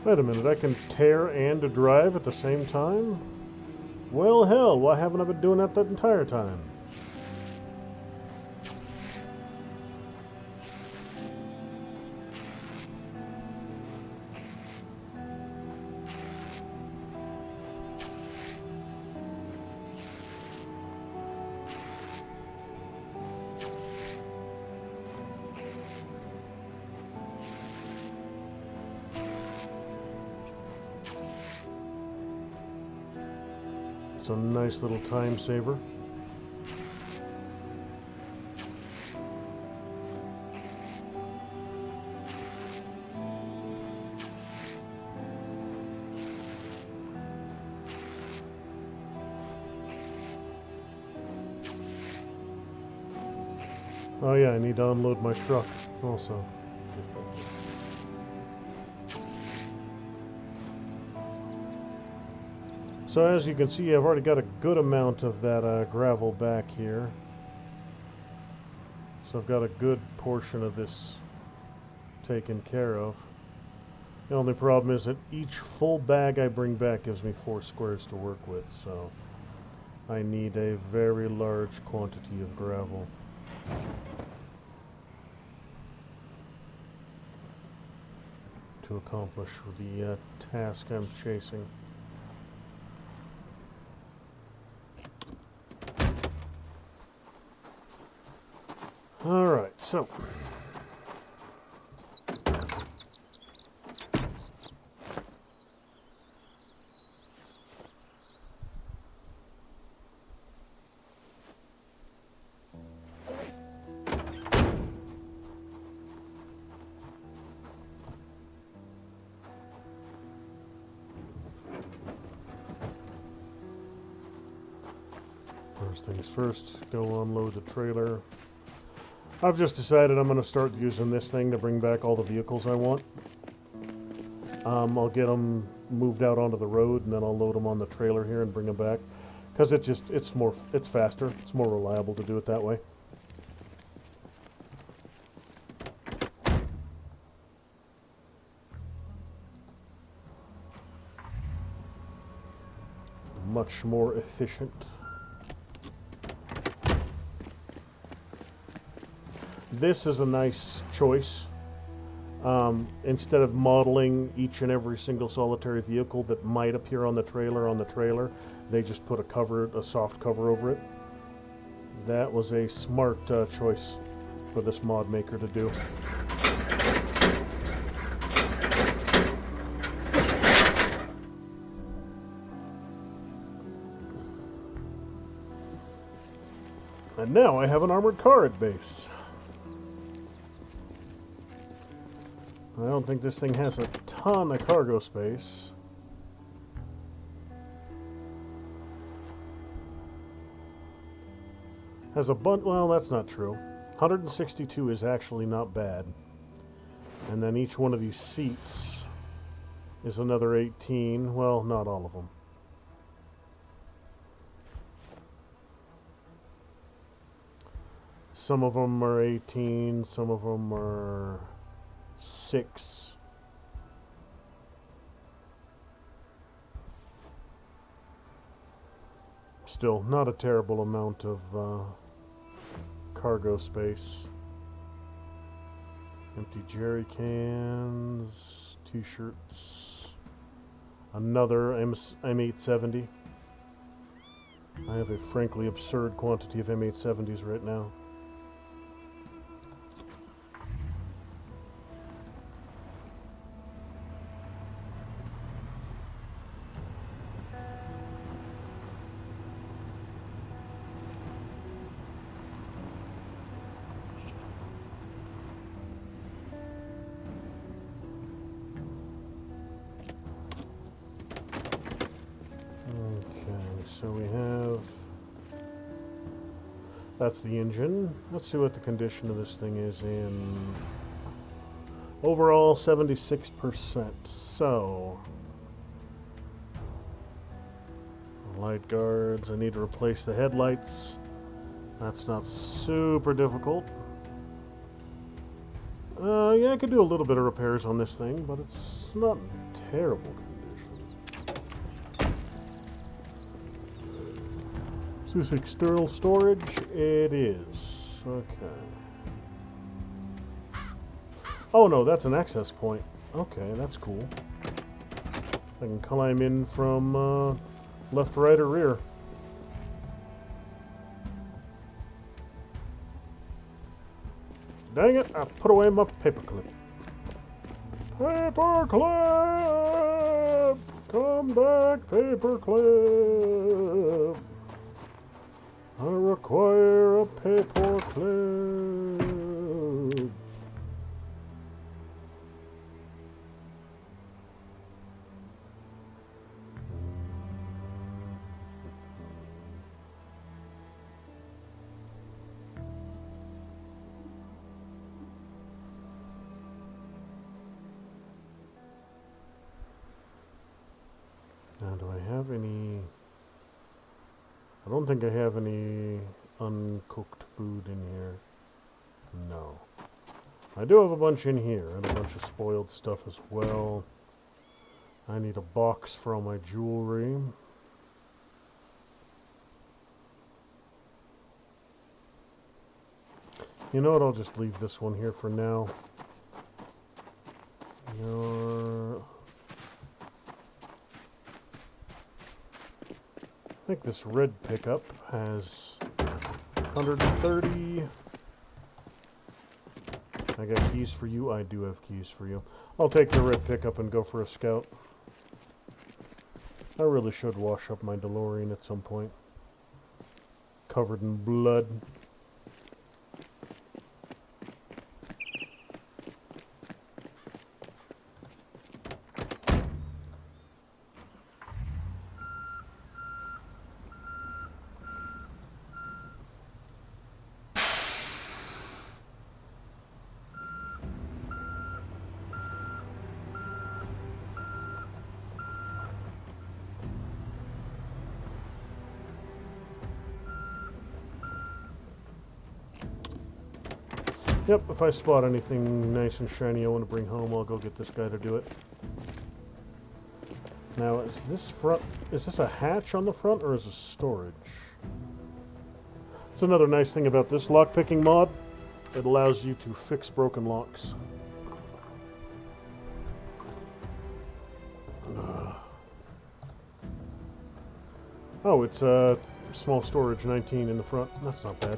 Wait a minute, I can tear and drive at the same time? Well, hell, why haven't I been doing that entire time? It's a nice little time saver. Oh yeah, I need to unload my truck also. So as you can see, I've already got a good amount of that gravel back here. So I've got a good portion of this taken care of. The only problem is that each full bag I bring back gives me 4 squares to work with, so I need a very large quantity of gravel. To accomplish the task I'm chasing. Alright, so first things first, go unload the trailer. I've just decided I'm going to start using this thing to bring back all the vehicles I want. I'll get them moved out onto the road, and then I'll load them on the trailer here and bring them back. Because it's faster, it's more reliable to do it that way. Much more efficient. This is a nice choice. Instead of modeling each and every single solitary vehicle that might appear on the trailer, they just put a soft cover over it. That was a smart choice for this mod maker to do. And now I have an armored car at base. I don't think this thing has a ton of cargo space. Has a bunch, well, that's not true. 162 is actually not bad. And then each one of these seats is another 18. Well, not all of them. Some of them are 18, some of them are 6. Still, not a terrible amount of cargo space. Empty jerry cans, t-shirts, another M870. I have a frankly absurd quantity of M870s right now. So we have, that's the engine. Let's see what the condition of this thing is in. Overall, 76%. So, light guards, I need to replace the headlights. That's not super difficult. Yeah, I could do a little bit of repairs on this thing, but it's not in terrible condition. Is this external storage? It is. Okay. Oh no, that's an access point. Okay, that's cool. I can climb in from left, right, or rear. Dang it, I put away my paperclip. Paperclip! Come back, paperclip! I require a paperclip. Now, do I have any... I don't think I have any uncooked food in here. No. I do have a bunch in here, and a bunch of spoiled stuff as well. I need a box for all my jewelry. You know what, I'll just leave this one here for now. I think this red pickup has 130. I got keys for you. I do have keys for you. I'll take the red pickup and go for a scout. I really should wash up my DeLorean at some point. Covered in blood. Yep, if I spot anything nice and shiny I want to bring home, I'll go get this guy to do it. Now, is this a hatch on the front, or is this storage? It's another nice thing about this lockpicking mod. It allows you to fix broken locks. Oh, it's small storage, 19 in the front. That's not bad.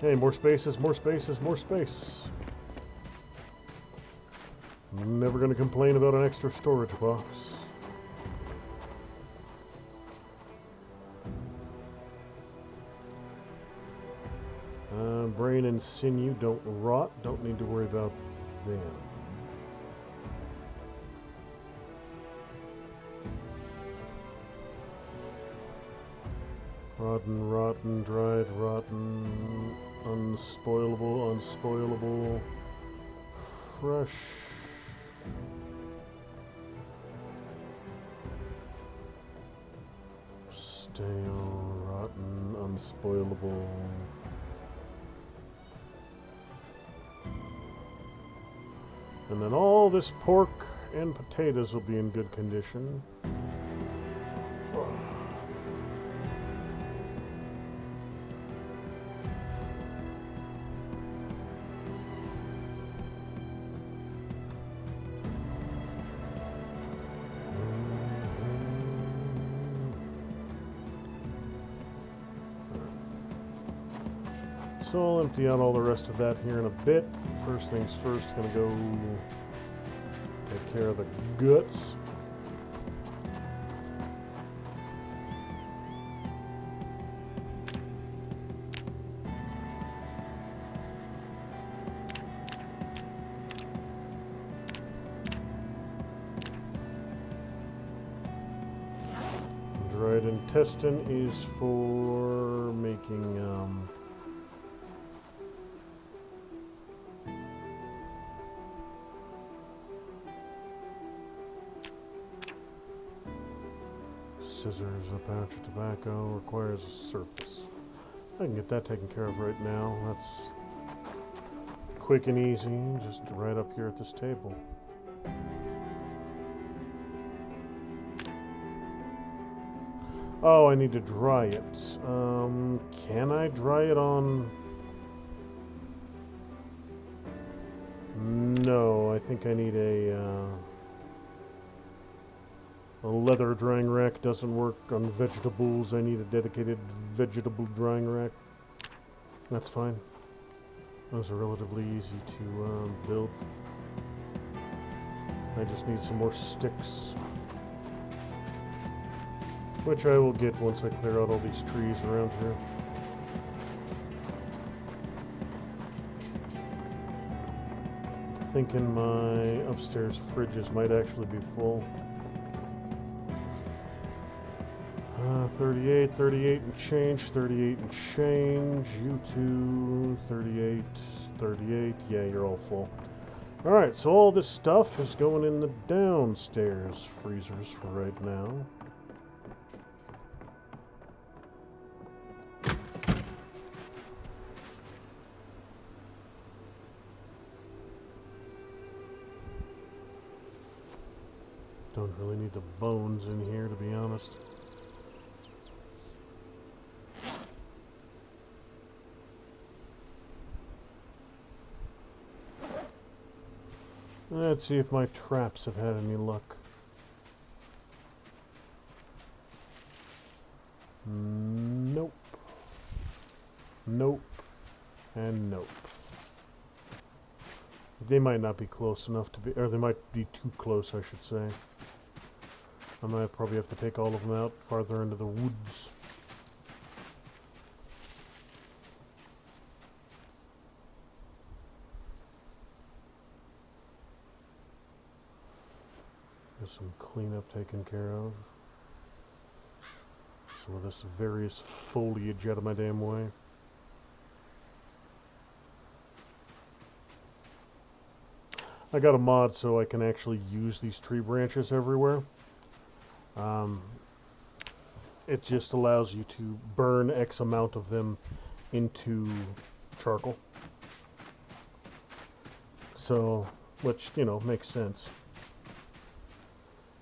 Hey, more spaces, more spaces, more space. I'm never going to complain about an extra storage box. Brain and sinew don't rot. Don't need to worry about them. Rotten, dried, rotten, unspoilable, fresh. stale, rotten, unspoilable. And then all this pork and potatoes will be in good condition. So I'll empty out all the rest of that here in a bit. First things first, gonna go take care of the guts. Dried intestine is for making scissors. A pouch of tobacco requires a surface. I can get that taken care of right now. That's quick and easy, just right up here at this table. Oh, I need to dry it. Can I dry it on... No, I think I need a leather drying rack. Doesn't work on vegetables. I need a dedicated vegetable drying rack. That's fine. Those are relatively easy to build. I just need some more sticks, which I will get once I clear out all these trees around here. Thinking my upstairs fridges might actually be full. 38 and change, 38 and change, you two, 38, 38, yeah, you're all full. Alright, so all this stuff is going in the downstairs freezers for right now. Don't really need the bones in here, to be honest. Let's see if my traps have had any luck. Nope. Nope. And nope. They might not be close enough to be, or they might be too close, I should say. I might probably have to take all of them out farther into the woods. There's some cleanup taken care of. Some of this various foliage out of my damn way. I got a mod so I can actually use these tree branches everywhere. It just allows you to burn X amount of them into charcoal. So, which, you know, makes sense.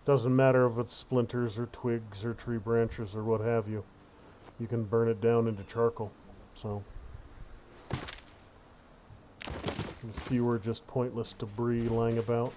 Doesn't matter if it's splinters or twigs or tree branches or what have you. You can burn it down into charcoal. So, fewer just pointless debris lying about.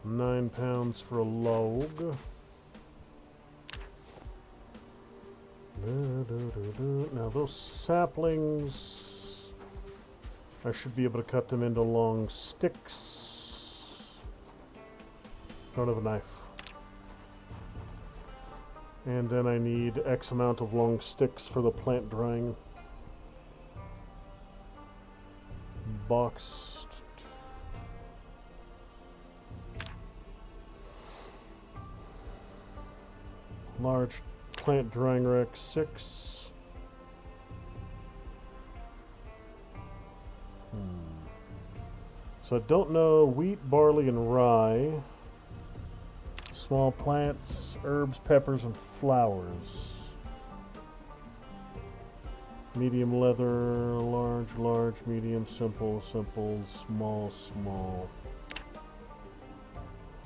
£9 for a log. Now those saplings, I should be able to cut them into long sticks. Don't have a knife. And then I need X amount of long sticks for the plant drying box. Large plant drying rack 6. So I don't know wheat, barley, and rye. Small plants, herbs, peppers, and flowers. Medium leather, large, medium, simple, small.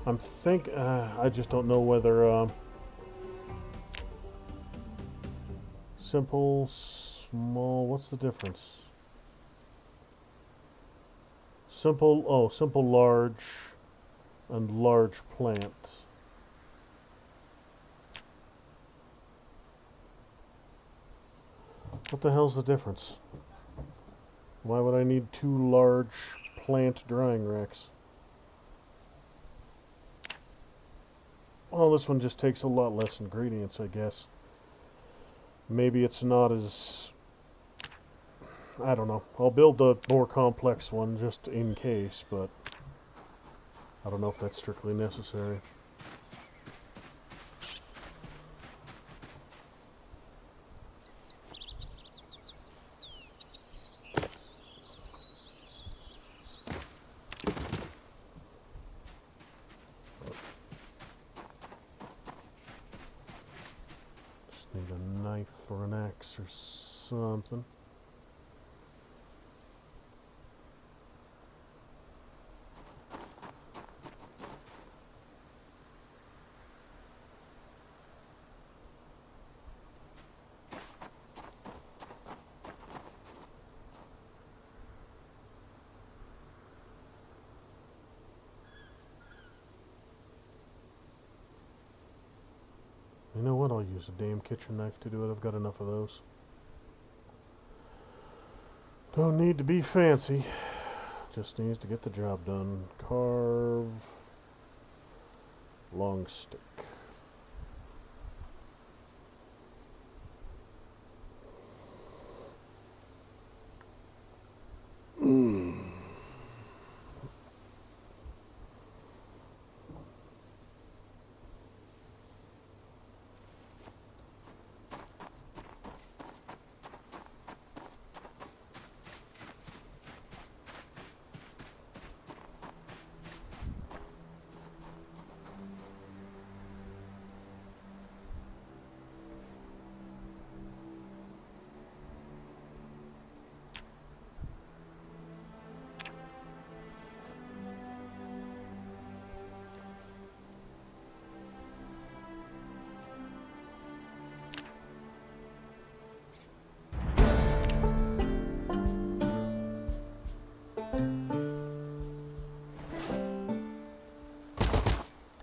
I just don't know whether simple, small, what's the difference? Simple, large, and large plant. What the hell's the difference? Why would I need 2 large plant drying racks? Well, this one just takes a lot less ingredients, I guess. Maybe it's not as... I don't know. I'll build the more complex one just in case, but I don't know if that's strictly necessary. Just need a knife or an axe or something. You know what? I'll use a damn kitchen knife to do it. I've got enough of those. Don't need to be fancy. Just needs to get the job done. Carve. Long stick.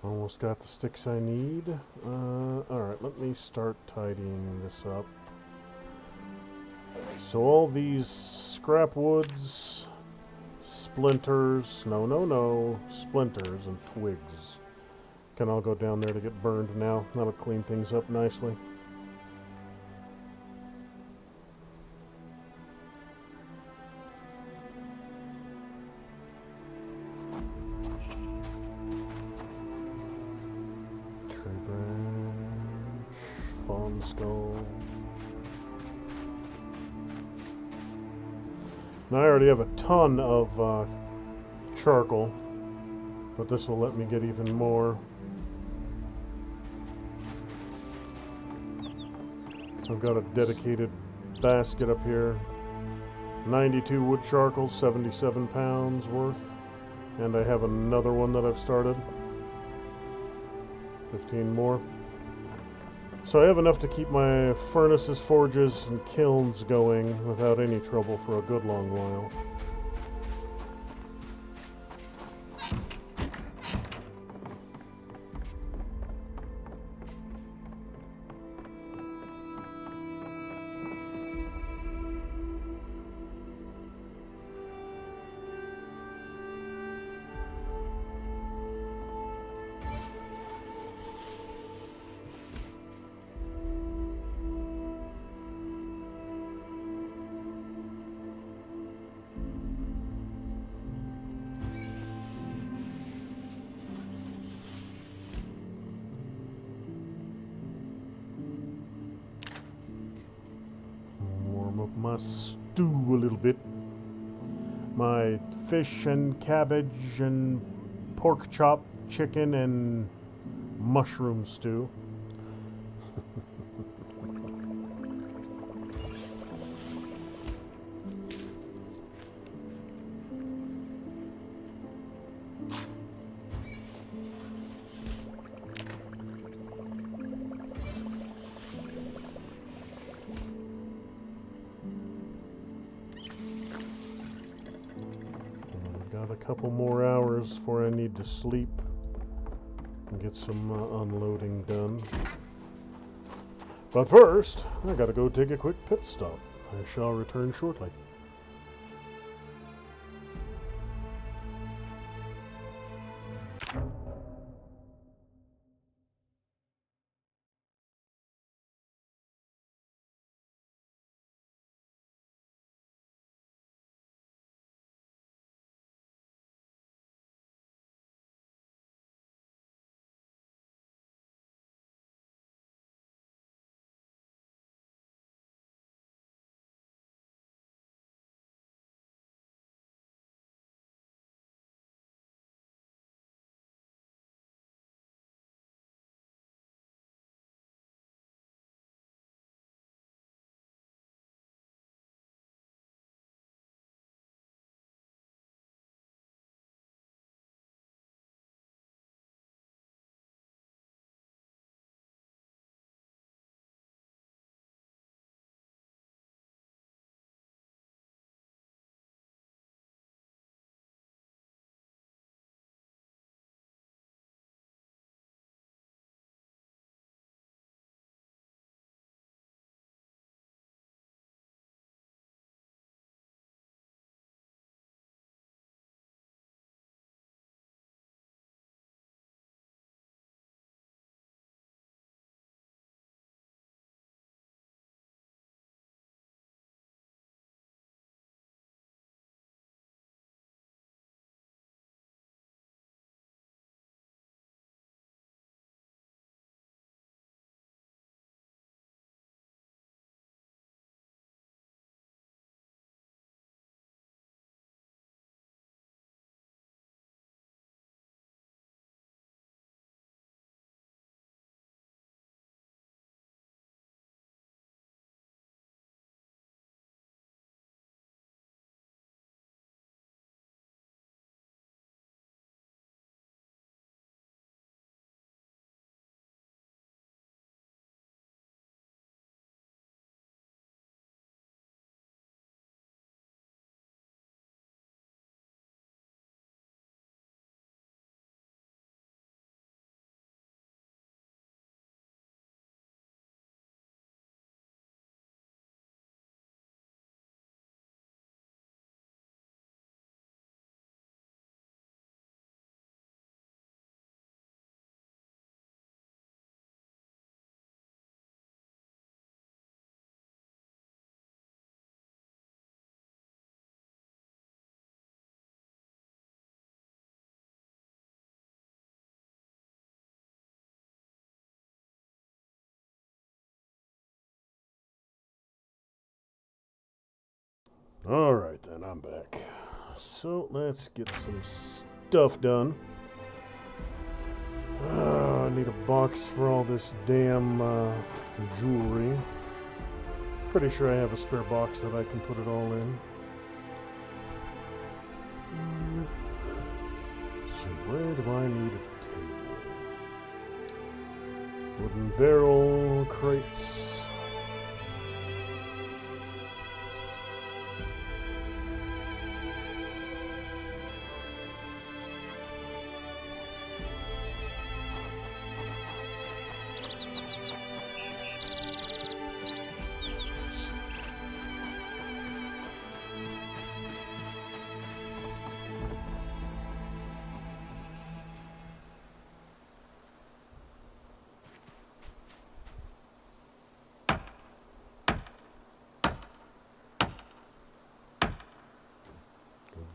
Almost got the sticks I need. Alright, let me start tidying this up. So all these scrap woods, splinters, splinters and twigs can all go down there to get burned now. That'll clean things up nicely. Skull. Now I already have a ton of charcoal, but this will let me get even more. I've got a dedicated basket up here. 92 wood charcoal, 77 pounds worth. And I have another one that I've started. 15 more. So I have enough to keep my furnaces, forges, and kilns going without any trouble for a good long while. my stew a little bit. My fish and cabbage and pork chop, chicken and mushroom stew. Got a couple more hours before I need to sleep and get some unloading done. But first, I gotta go take a quick pit stop. I shall return shortly. Alright then, I'm back. So let's get some stuff done. I need a box for all this damn jewelry. Pretty sure I have a spare box that I can put it all in. So where do I need a table? Wooden barrel, crates.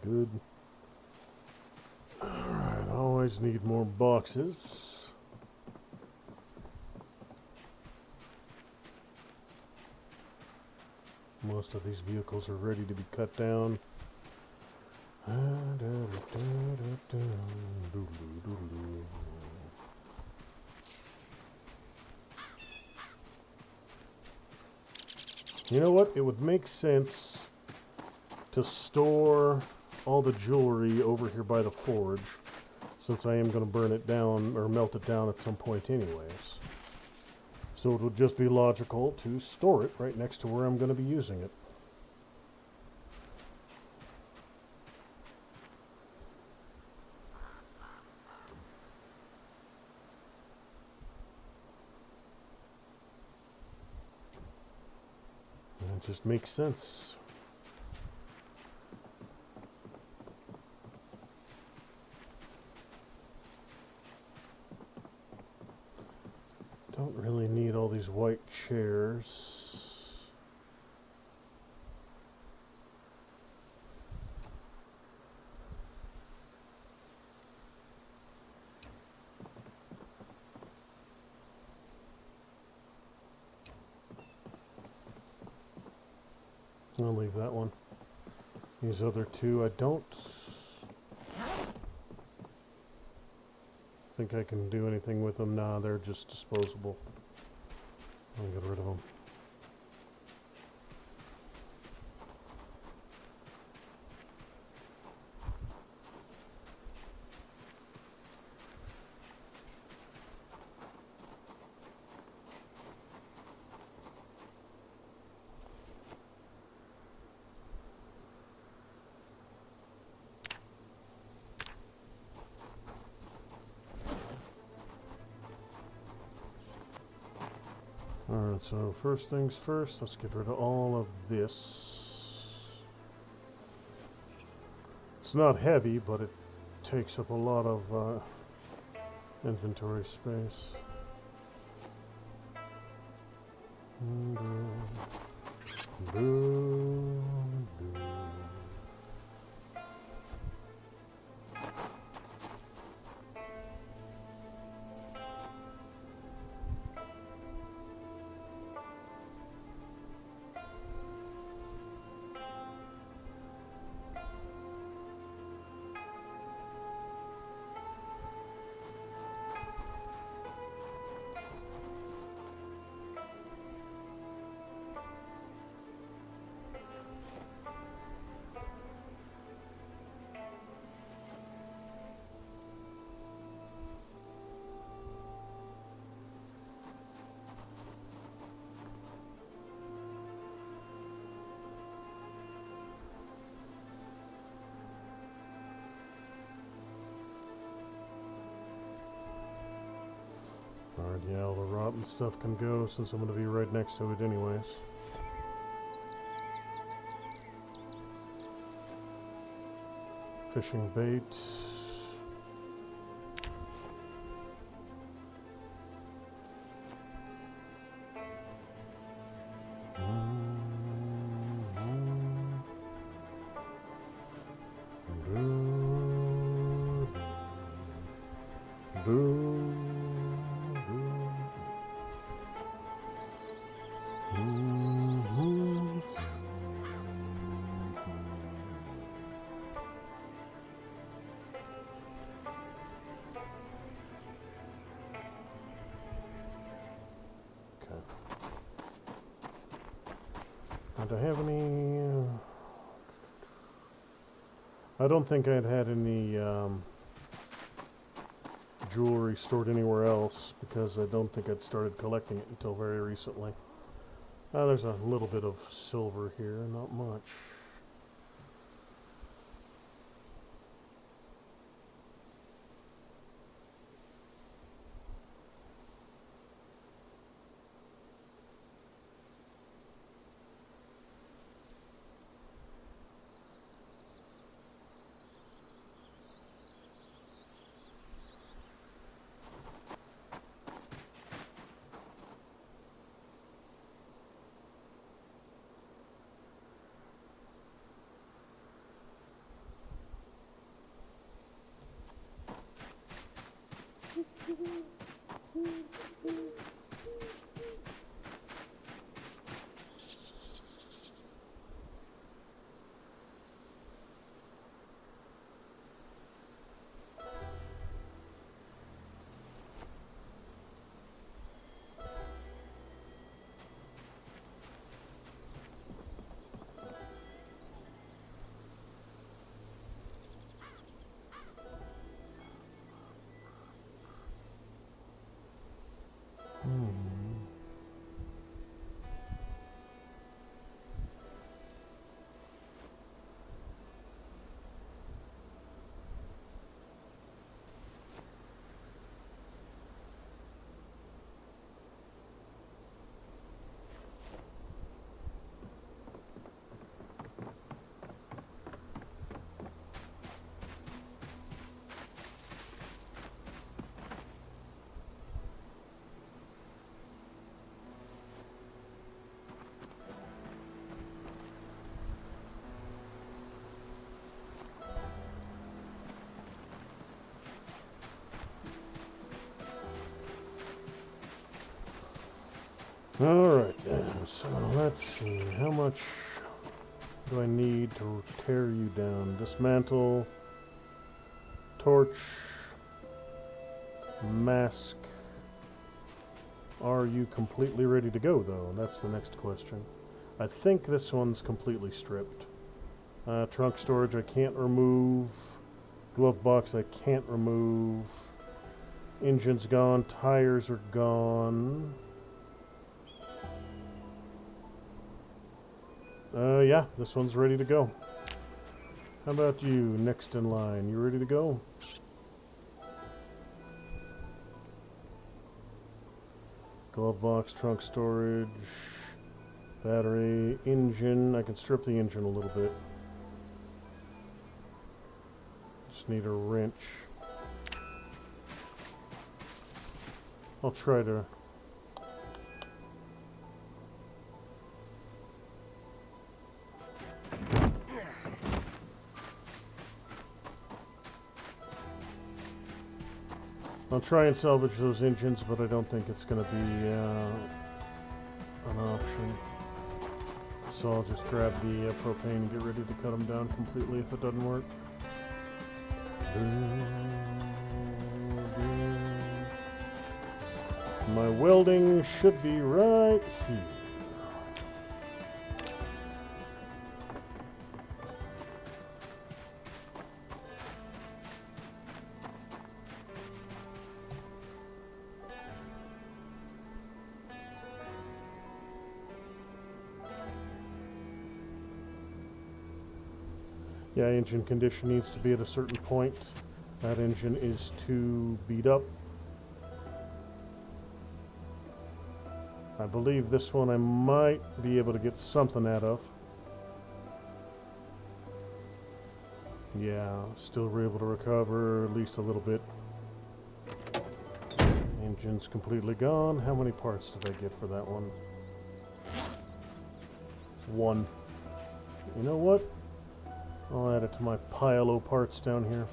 Good. Alright, always need more boxes. My Most of these vehicles are ready to be cut down. You know what? It would make sense to store all the jewelry over here by the forge, since I am going to burn it down or melt it down at some point anyways. So it would just be logical to store it right next to where I'm going to be using it. And it just makes sense. Don't really need all these white chairs. I'll leave that one. These other two, I don't think I can do anything with them. Nah, they're just disposable. I'll get rid of them. Alright, so first things first, let's get rid of all of this. It's not heavy, but it takes up a lot of inventory space. Alright, yeah, all the rotten stuff can go since I'm going to be right next to it anyways. Fishing bait. Do I have any... I don't think I'd had any jewelry stored anywhere else because I don't think I'd started collecting it until very recently. There's a little bit of silver here, not much. Alright then, so let's see, how much do I need to tear you down? Dismantle, torch, mask. Are you completely ready to go, though? That's the next question. I think this one's completely stripped. Trunk storage I can't remove. Glove box I can't remove. Engine's gone. Tires are gone. Yeah, this one's ready to go. How about you, next in line? You ready to go? Glove box, trunk storage, battery, engine. I can strip the engine a little bit. Just need a wrench. I'll try to... I'll try and salvage those engines, but I don't think it's going to be an option. So I'll just grab the propane and get ready to cut them down completely if it doesn't work. My welding should be right here. Yeah, engine condition needs to be at a certain point. That engine is too beat up. I believe this one I might be able to get something out of. Yeah, still we're able to recover at least a little bit. Engine's completely gone. How many parts did I get for that one? 1. You know what? I'll add it to my pile of parts down here.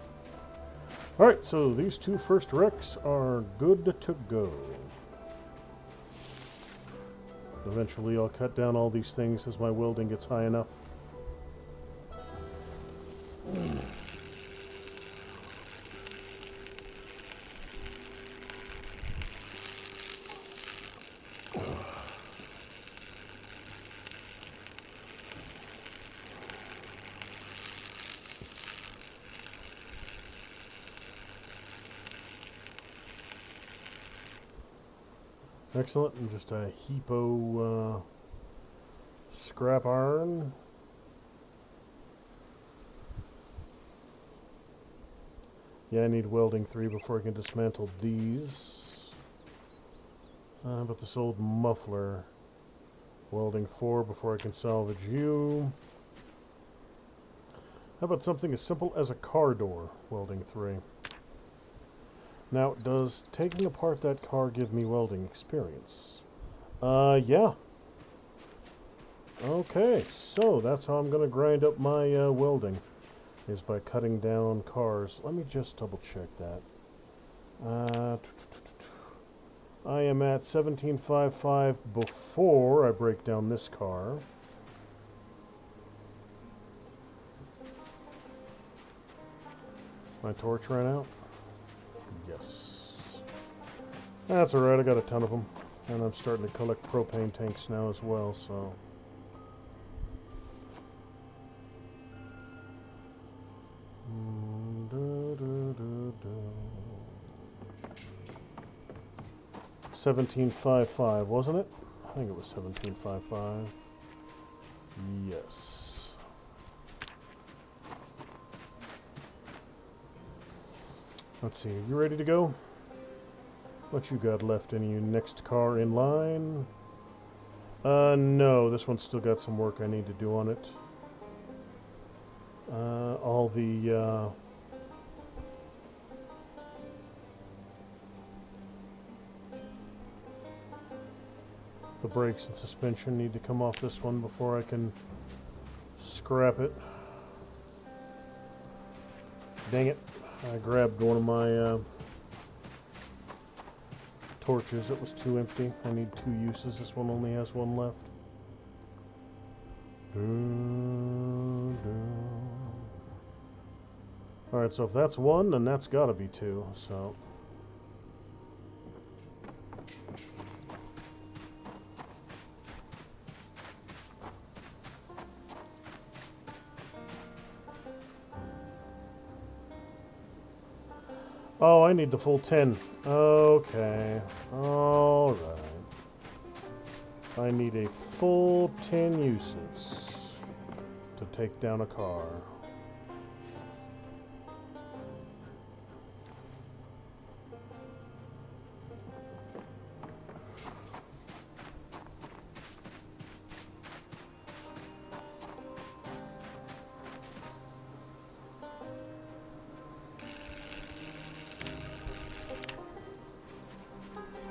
Alright, so these 2 first wrecks are good to go. Eventually I'll cut down all these things as my welding gets high enough. Excellent, and just a heap of scrap iron. Yeah, I need welding 3 before I can dismantle these. How about this old muffler? Welding 4 before I can salvage you. How about something as simple as a car door? Welding 3. Now, does taking apart that car give me welding experience? Yeah. Okay, so that's how I'm going to grind up my welding, is by cutting down cars. Let me just double check that. I am at 17.55 before I break down this car. My torch ran out? Yes. That's alright, I got a ton of them. And I'm starting to collect propane tanks now as well, so... 17.55, wasn't it? I think it was 17.55. Yes. Let's see, you ready to go? What you got left in you? Next car in line? No, this one's still got some work I need to do on it. All the, the brakes and suspension need to come off this one before I can scrap it. Dang it. I grabbed one of my torches. It was 2 empty. I need 2 uses. This one only has 1 left. Alright, so if that's 1, then that's gotta be 2, so... Oh, I need the full 10. Okay. Alright. I need a full 10 uses to take down a car.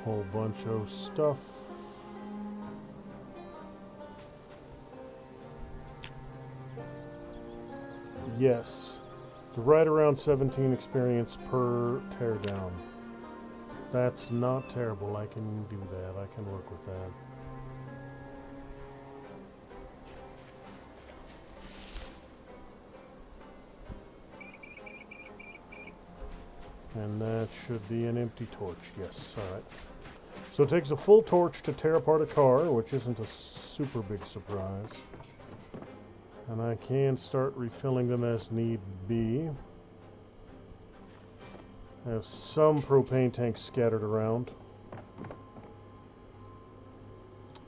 Whole bunch of stuff. Yes. Right around 17 experience per teardown. That's not terrible. I can do that. I can work with that. And that should be an empty torch. Yes, alright. So it takes a full torch to tear apart a car, which isn't a super big surprise. And I can start refilling them as need be. I have some propane tanks scattered around.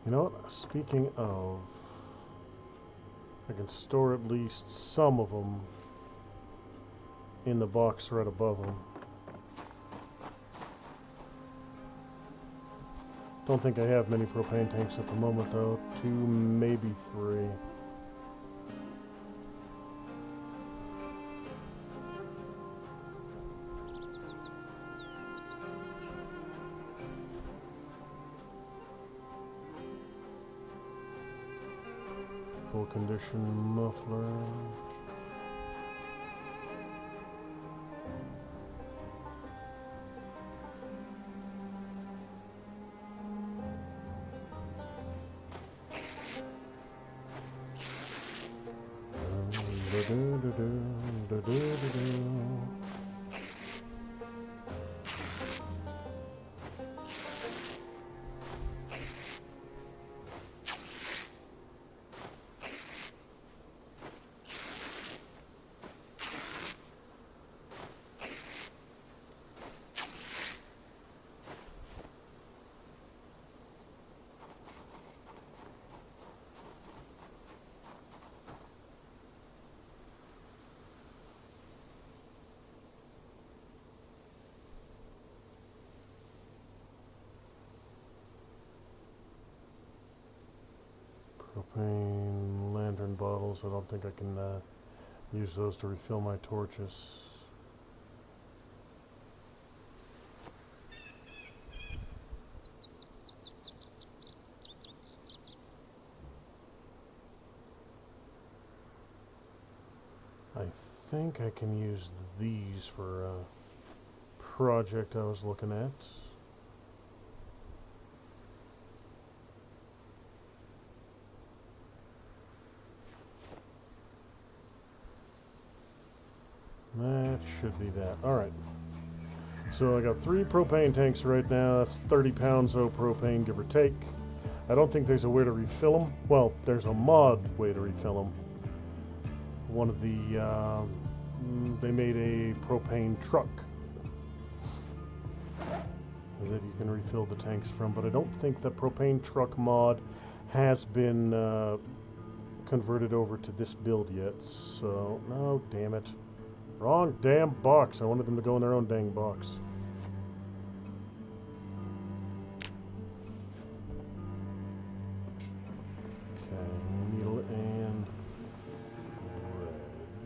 You know what? Speaking of, I can store at least some of them in the box right above them. Don't think I have many propane tanks at the moment, though. 2, maybe 3. Full condition muffler. Propane lantern bottles. I don't think I can use those to refill my torches. I think I can use these for a project I was looking at. That should be that. Alright. So I got 3 propane tanks right now. That's 30 pounds of propane, give or take. I don't think there's a way to refill them. Well, there's a mod way to refill them. One of the, they made a propane truck that you can refill the tanks from, but I don't think the propane truck mod has been converted over to this build yet. So, no, damn it. Wrong damn box. I wanted them to go in their own dang box. Okay, needle and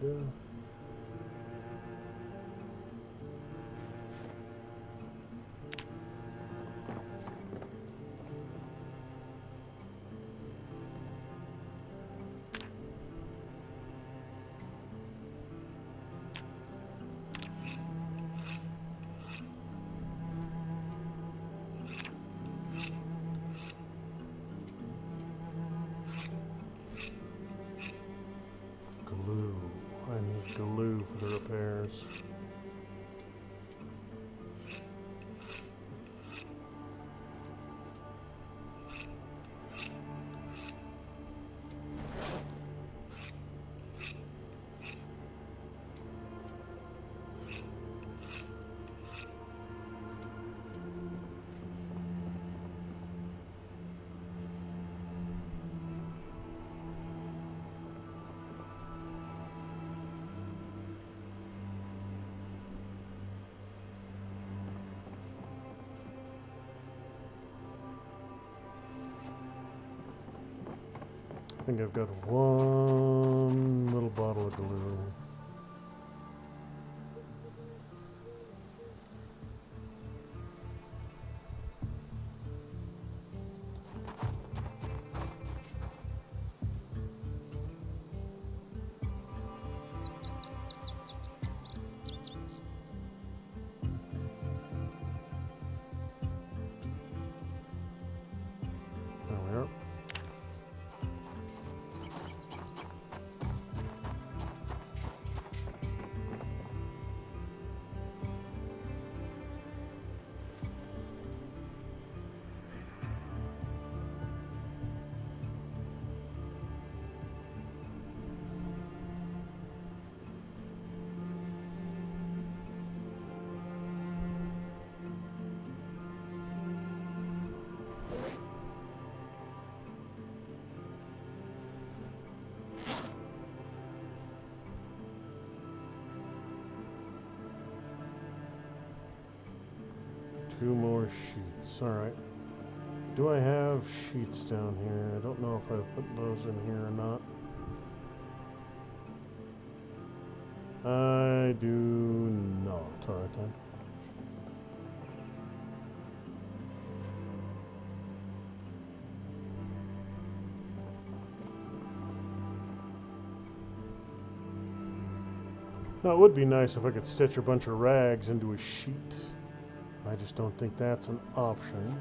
thread. think I've got one little bottle of glue. There we are. Two more sheets. Alright. Do I have sheets down here? I don't know if I put those in here or not. I do not. Alright then. Now, it would be nice if I could stitch a bunch of rags into a sheet. I just don't think that's an option.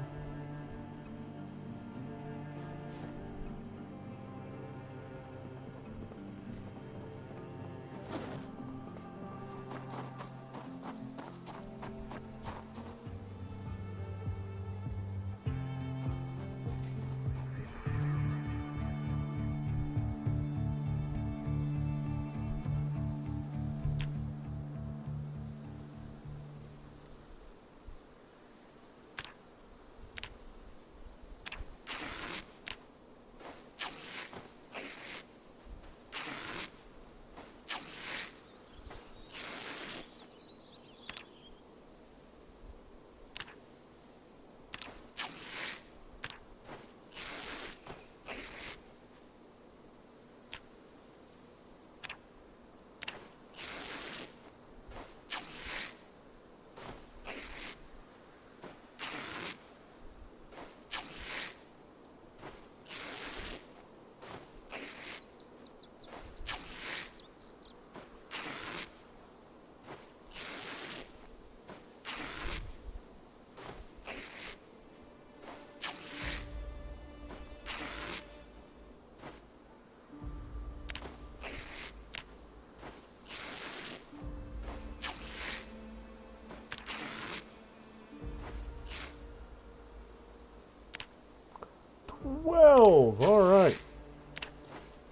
All right.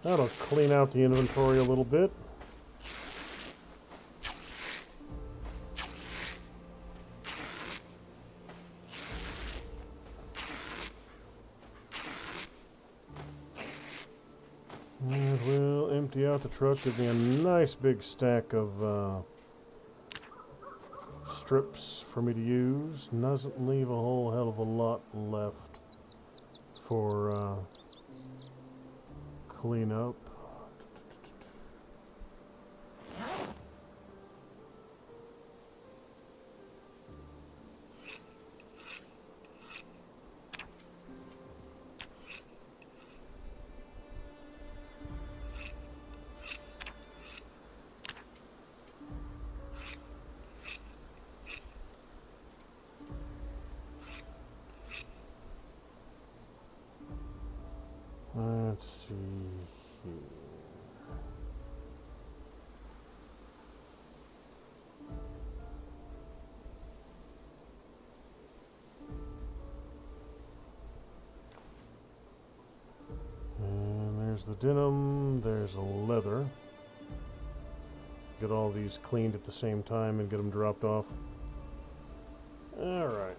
That'll clean out the inventory a little bit. And we'll empty out the truck. Give me a nice big stack of strips for me to use. Doesn't leave a whole hell of a lot left for cleanup. Let's see here. And there's the denim, there's a leather. Get all these cleaned at the same time and get them dropped off. All right.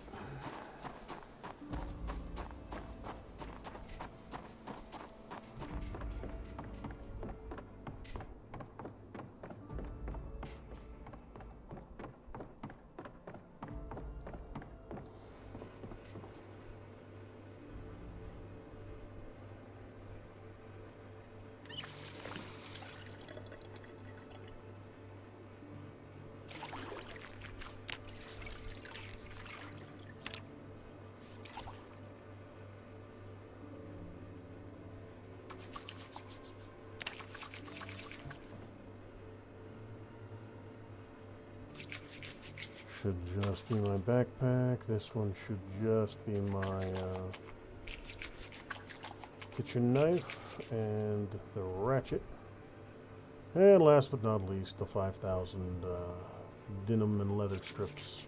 should just be my backpack. This one should just be my kitchen knife and the ratchet. And last but not least, the 5,000 denim and leather strips.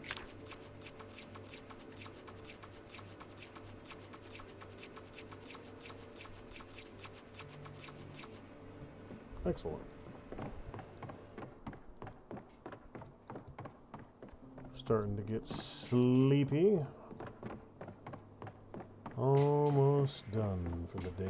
Excellent. Starting to get sleepy. Almost done for the day.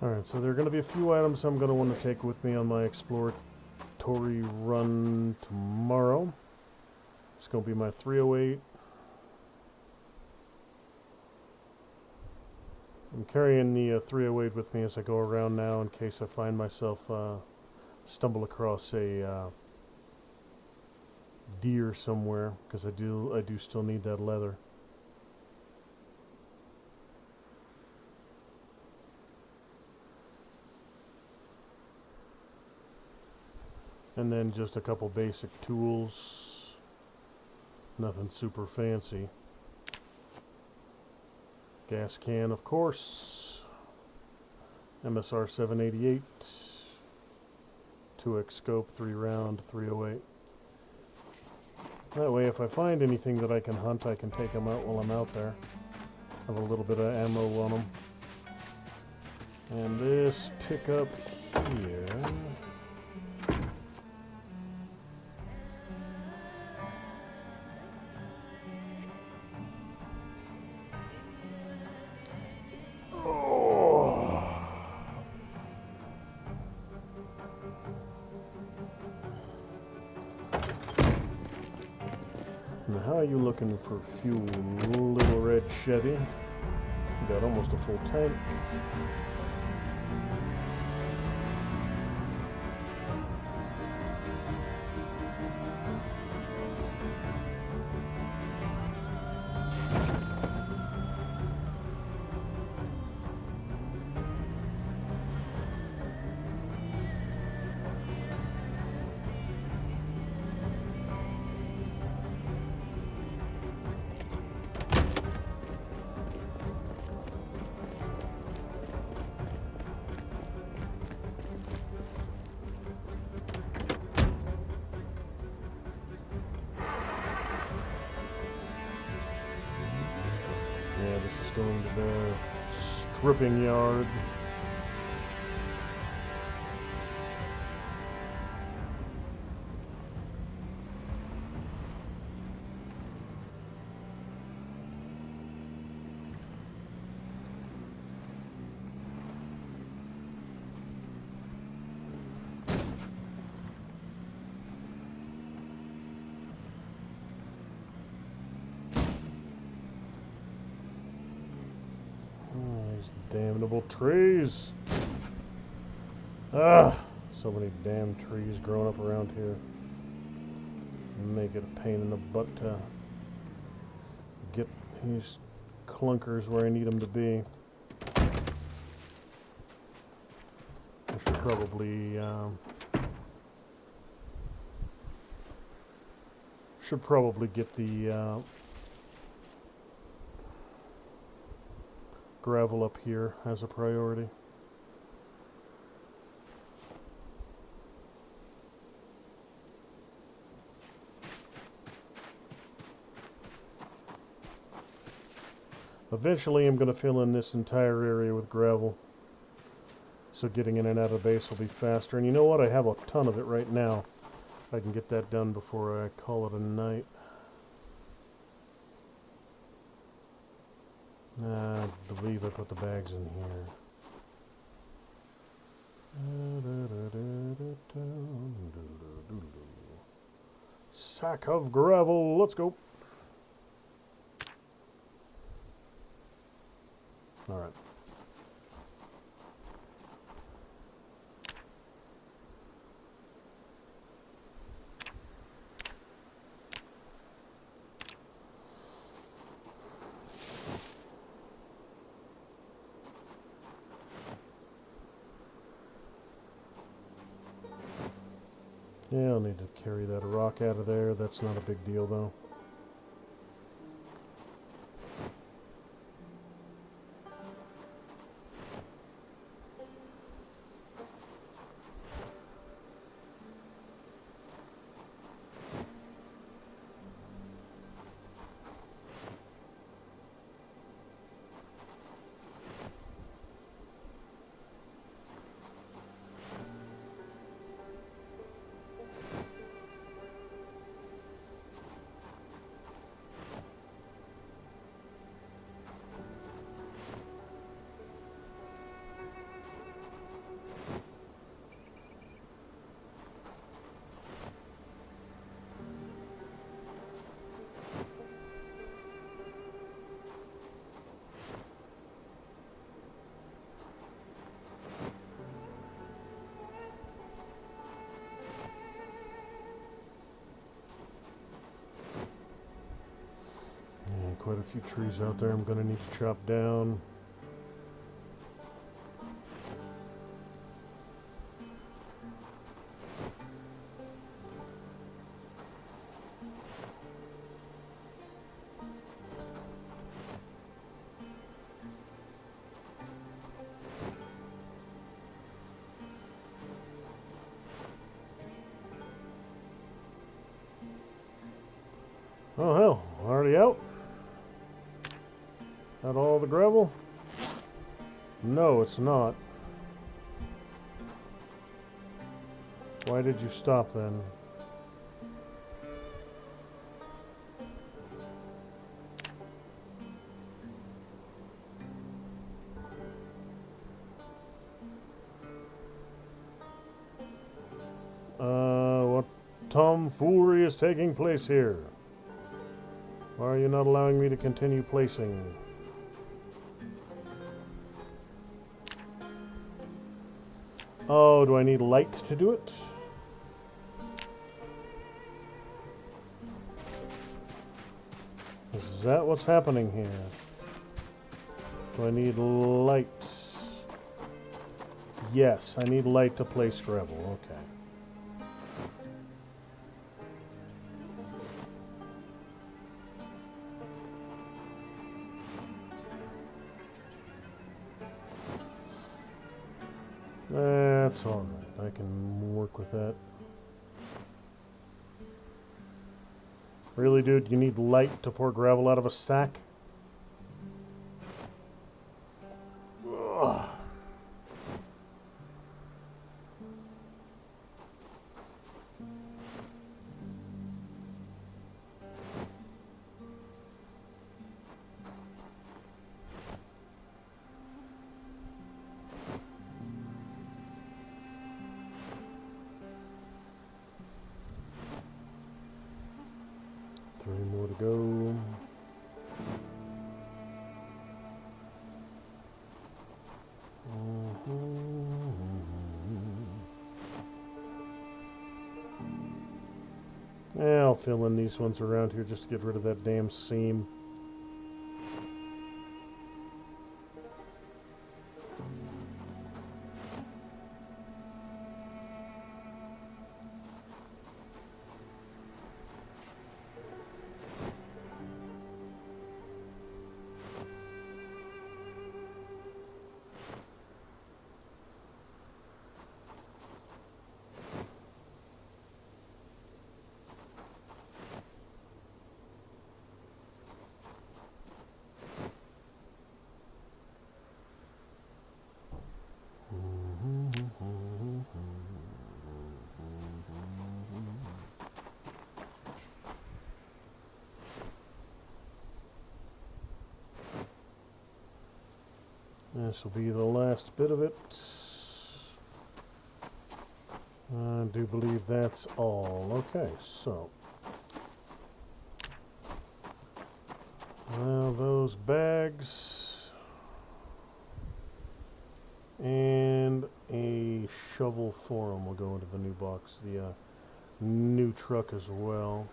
Alright, so there are going to be a few items I'm going to want to take with me on my exploratory run tomorrow. It's going to be my 308. I'm carrying the 308 with me as I go around now in case I find myself stumble across a deer somewhere, because I do still need that leather. And then just a couple basic tools. Nothing super fancy. Gas can, of course. MSR 788. 2x scope, 3 round, 308. That way, if I find anything that I can hunt, I can take them out while I'm out there. Have a little bit of ammo on them. And this pickup here. Now, how are you looking for fuel, little red Chevy? You got almost a full tank. Yeah, this is going to the stripping yard. Damnable trees. Ah, so many damn trees growing up around here. Make it a pain in the butt to get these clunkers where I need them to be. I should probably get the gravel up here as a priority. Eventually I'm going to fill in this entire area with gravel, so getting in and out of base will be faster. And you know what? I have a ton of it right now. I can get that done before I call it a night. I believe I put the bags in here. Sack of gravel. Let's go. All right. Yeah, I'll need to carry that rock out of there. That's not a big deal, though. Quite a few trees out there I'm going to need to chop down. Oh hell, already out? Got all the gravel? No, it's not. Why did you stop then? What tomfoolery is taking place here? Why are you not allowing me to continue placing? Oh, do I need light to do it? Is that what's happening here? Do I need light? Yes, I need light to place gravel. Okay. That's all right. I can work with that. Really, dude? You need light to pour gravel out of a sack? Ugh. Three more to go. Yeah, I'll fill in these ones around here just to get rid of that damn seam. This will be the last bit of it. I do believe that's all. Okay, so. Well, those bags. And a shovel for them will go into the new box. The new truck as well.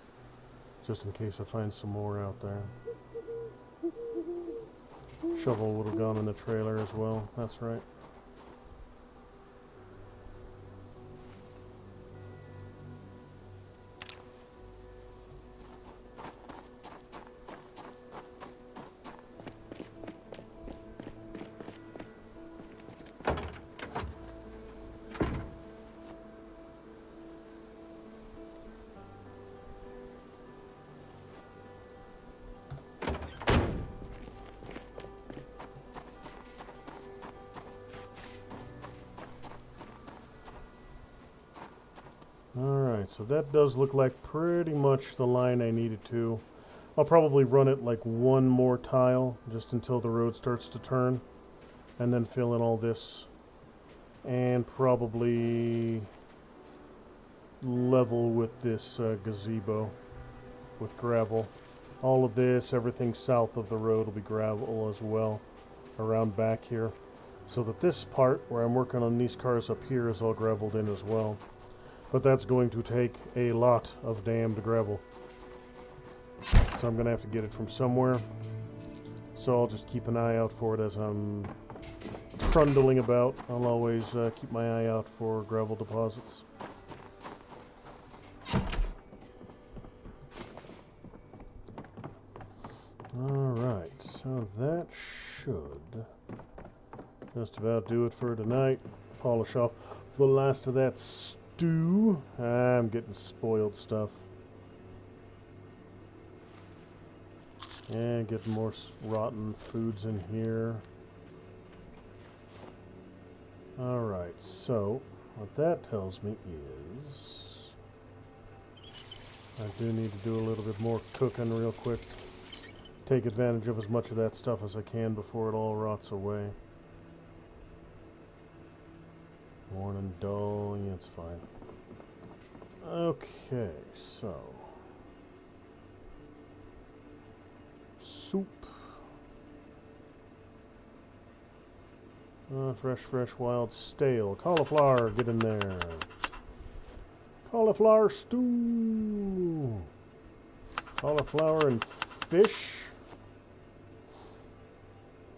Just in case I find some more out there. Shovel would have gone in the trailer as well. That's right. Alright, so that does look like pretty much the line I needed to. I'll probably run it like one more tile just until the road starts to turn, and then fill in all this, and probably level with this gazebo with gravel. All of this, everything south of the road will be gravel as well around back here, so that this part where I'm working on these cars up here is all graveled in as well. But that's going to take a lot of damned gravel. So I'm going to have to get it from somewhere. So I'll just keep an eye out for it as I'm trundling about. I'll always keep my eye out for gravel deposits. Alright, so that should just about do it for tonight. Polish off the last of that stew. I'm getting spoiled stuff. And get more rotten foods in here. Alright, so what that tells me is I do need to do a little bit more cooking real quick. Take advantage of as much of that stuff as I can before it all rots away. Morning dull, yeah, it's fine. Okay, so soup. Fresh, wild, stale. Cauliflower, get in there. Cauliflower stew. Cauliflower and fish.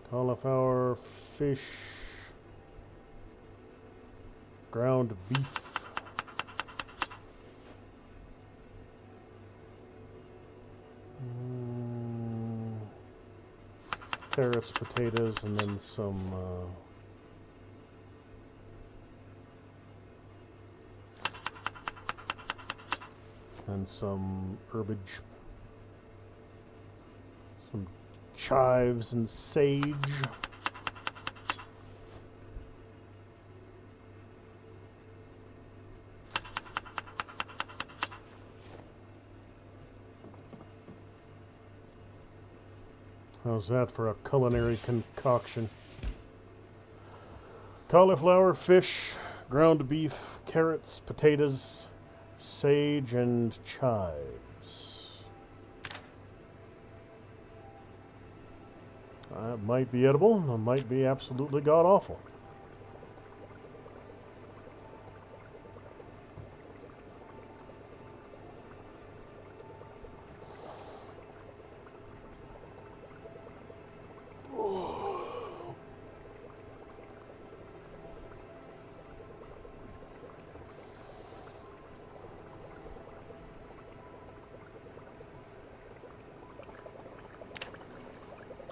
Cauliflower, fish. Ground beef. Carrots, potatoes, and then some herbage. Some chives and sage. How's that for a culinary concoction? Cauliflower, fish, ground beef, carrots, potatoes, sage, and chives. It might be edible, it might be absolutely god-awful.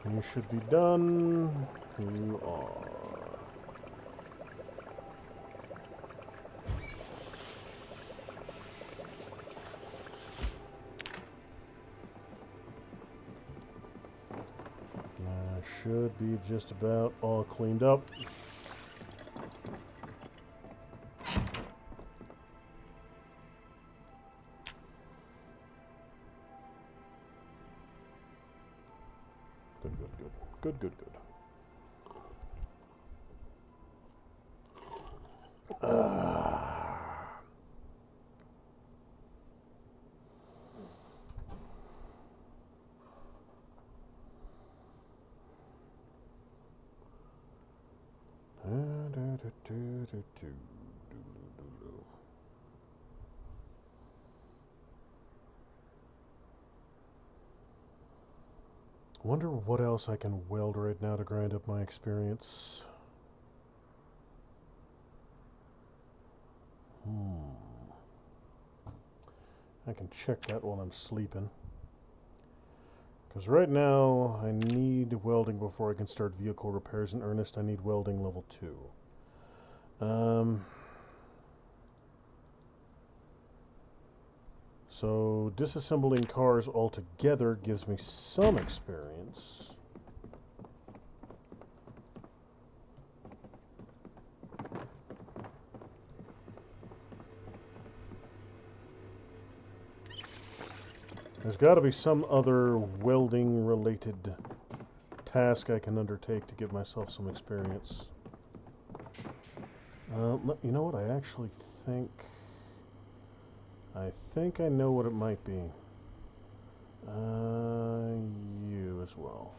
You should be done. You are. Should be just about all cleaned up. Good. Wonder what else I can weld right now to grind up my experience. I can check that while I'm sleeping. Because right now, I need welding before I can start vehicle repairs in earnest. I need welding level 2. So disassembling cars altogether gives me some experience. There's got to be some other welding-related task I can undertake to give myself some experience. You know what? I actually think I know what it might be. You as well.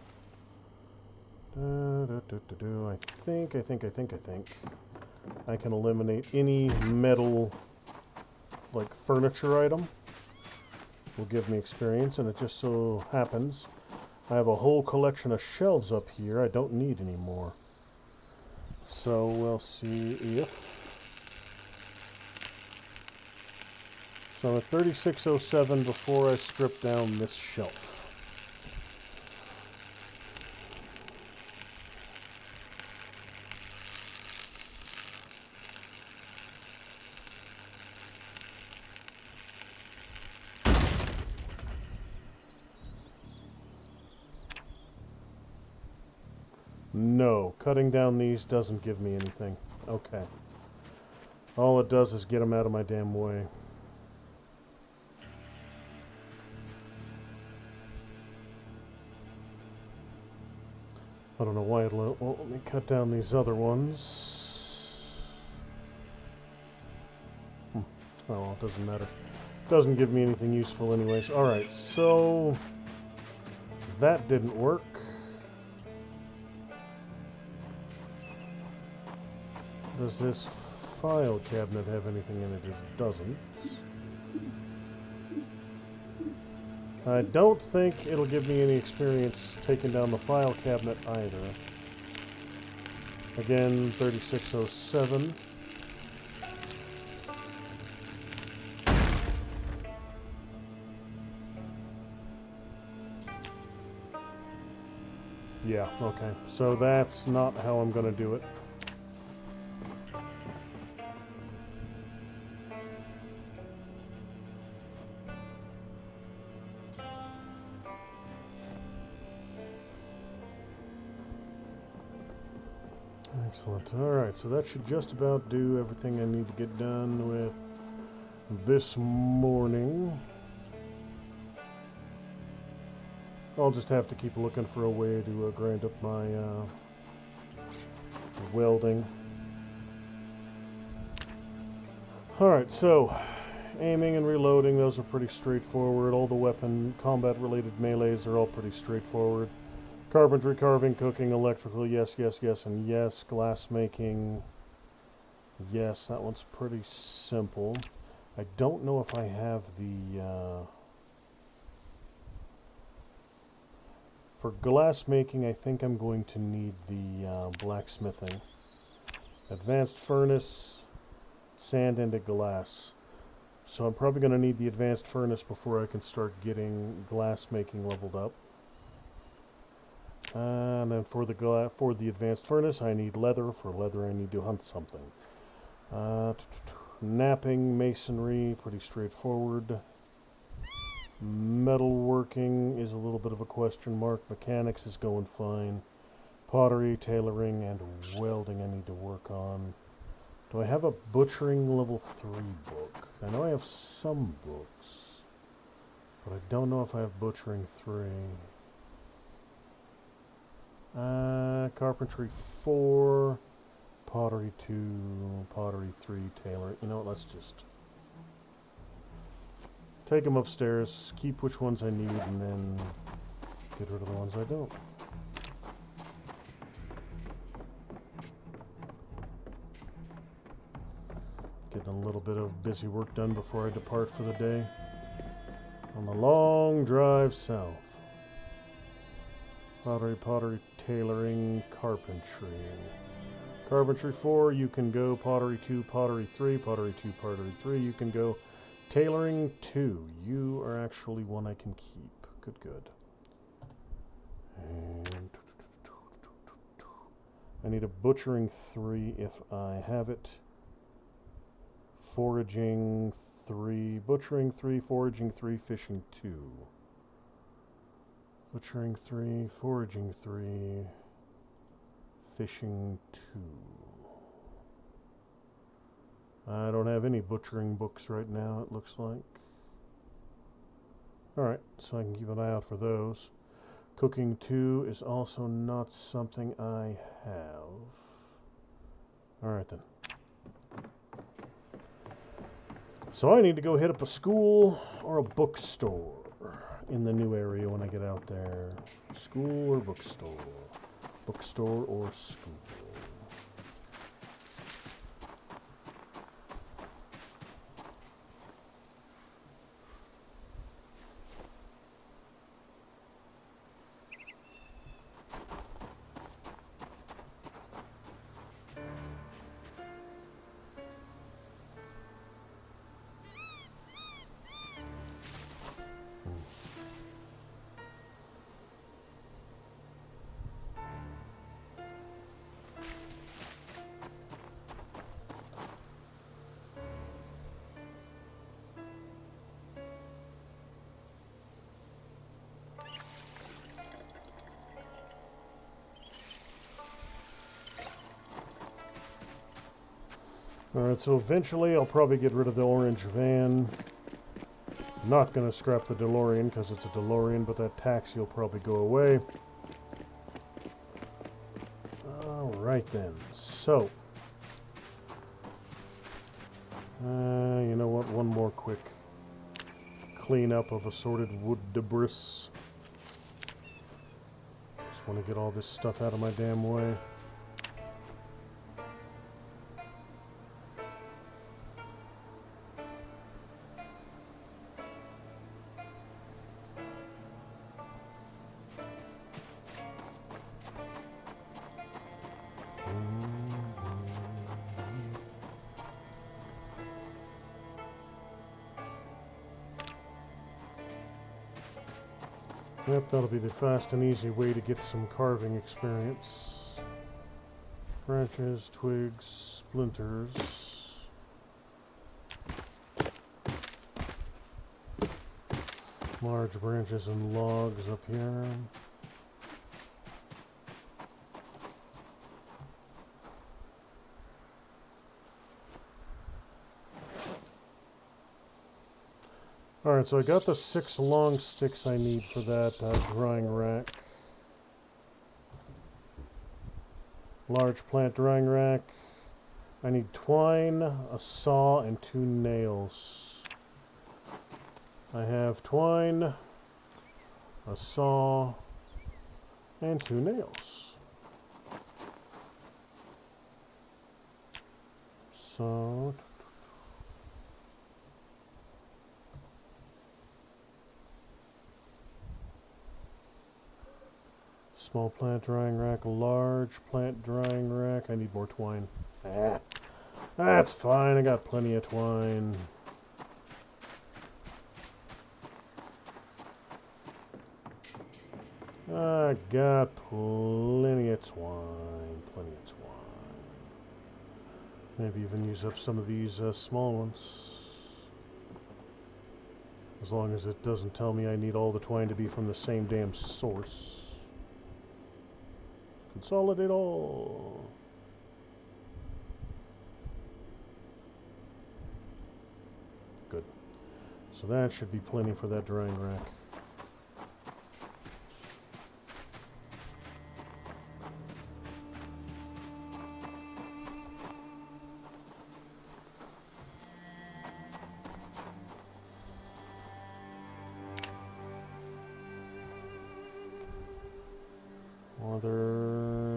I think I can eliminate any metal, like furniture item. Will give me experience, and it just so happens I have a whole collection of shelves up here I don't need anymore. So we'll see if... So I'm at 3607 before I strip down this shelf. No, cutting down these doesn't give me anything. Okay. All it does is get them out of my damn way. I don't know why it won't let me cut down these other ones. Oh well, it doesn't matter. Doesn't give me anything useful anyways. Alright, so... that didn't work. Does this file cabinet have anything in it? It doesn't. I don't think it'll give me any experience taking down the file cabinet either. Again, 3607. Yeah, okay. So that's not how I'm going to do it. Excellent. Alright, so that should just about do everything I need to get done with this morning. I'll just have to keep looking for a way to grind up my welding. Alright, so aiming and reloading, those are pretty straightforward. All the weapon combat-related melees are all pretty straightforward. Carpentry, carving, cooking, electrical, yes, yes, yes, and yes. Glass making, yes, that one's pretty simple. I don't know if I have the... for glass making, I think I'm going to need the blacksmithing. Advanced furnace, sand into glass. So I'm probably going to need the advanced furnace before I can start getting glass making leveled up. And then for the advanced furnace, I need leather. For leather, I need to hunt something. Knapping, masonry, pretty straightforward. Metalworking is a little bit of a question mark. Mechanics is going fine. Pottery, tailoring, and welding I need to work on. Do I have a butchering level 3 book? I know I have some books, but I don't know if I have butchering 3. Carpentry 4, pottery 2, pottery 3, tailor. You know what, let's just take them upstairs, keep which ones I need, and then get rid of the ones I don't. little bit of busy work done before I depart for the day. On the long drive south. Pottery, tailoring, carpentry. Carpentry 4, you can go. Pottery 2, pottery 3. Pottery 2, pottery 3, you can go. Tailoring 2, you are actually one I can keep. Good. And I need a butchering 3 if I have it. Foraging 3, butchering 3, foraging 3, fishing 2. Butchering 3, foraging 3, fishing 2. I don't have any butchering books right now, it looks like. Alright, so I can keep an eye out for those. Cooking 2 is also not something I have. Alright then. So I need to go hit up a school or a bookstore in the new area when I get out there. School or bookstore? Bookstore or school? Alright, so eventually I'll probably get rid of the orange van. Not going to scrap the DeLorean because it's a DeLorean, but that taxi will probably go away. Alright then, so. You know what, one more quick cleanup of assorted wood debris. Just want to get all this stuff out of my damn way. Yep, that'll be the fast and easy way to get some carving experience. Branches, twigs, splinters. Large branches and logs up here. Alright, so I got the 6 long sticks I need for that drying rack. Large plant drying rack. I need twine, a saw, and 2 nails. I have twine, a saw, and 2 nails. So... small plant drying rack, large plant drying rack. I need more twine. That's fine. I got plenty of twine. I got plenty of twine. Plenty of twine. Maybe even use up some of these small ones. As long as it doesn't tell me I need all the twine to be from the same damn source. Consolidate all. Good. So that should be plenty for that drying rack.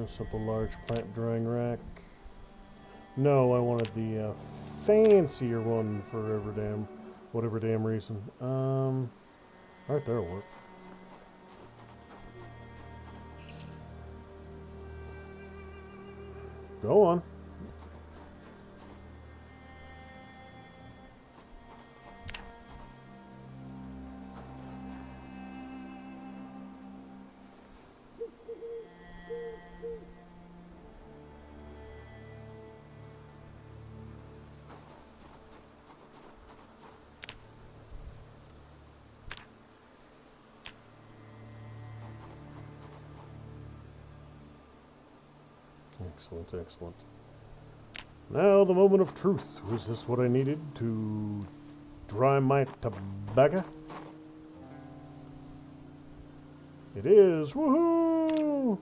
Simple large plant drying rack. No, I wanted the fancier one for whatever damn reason. Alright, that'll work. Go on. Excellent, excellent. Now the moment of truth. Was this what I needed to dry my tobacco? It is. Woohoo!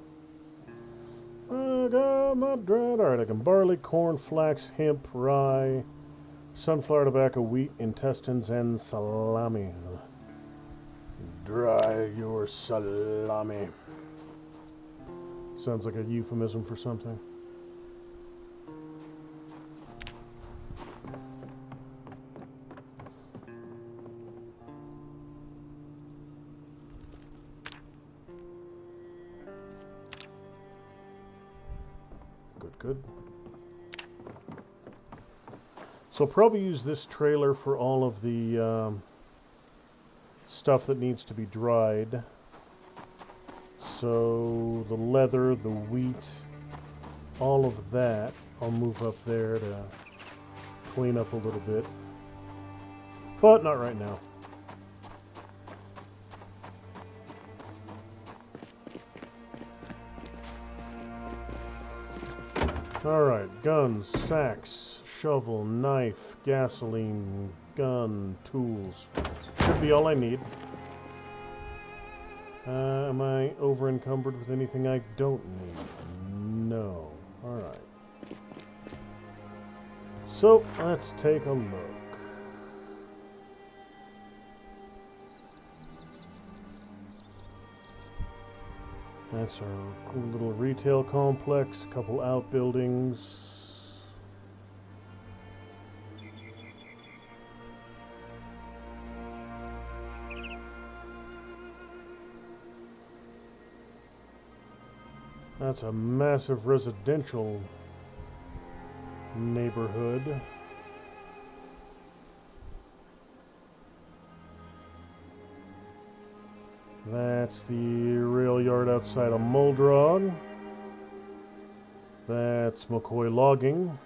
I got my dried. Alright, I can barley, corn, flax, hemp, rye, sunflower, tobacco, wheat, intestines, and salami. Dry your salami. Sounds like a euphemism for something. Good. So I'll probably use this trailer for all of the stuff that needs to be dried. So the leather, the wheat, all of that, I'll move up there to clean up a little bit. But not right now. Alright, guns, sacks, shovel, knife, gasoline, gun, tools. Should be all I need. Am I over encumbered with anything I don't need? No. Alright. So, let's take a look. That's our cool little retail complex, a couple outbuildings. That's a massive residential neighborhood. That's the rail yard outside of Muldrog. That's McCoy Logging.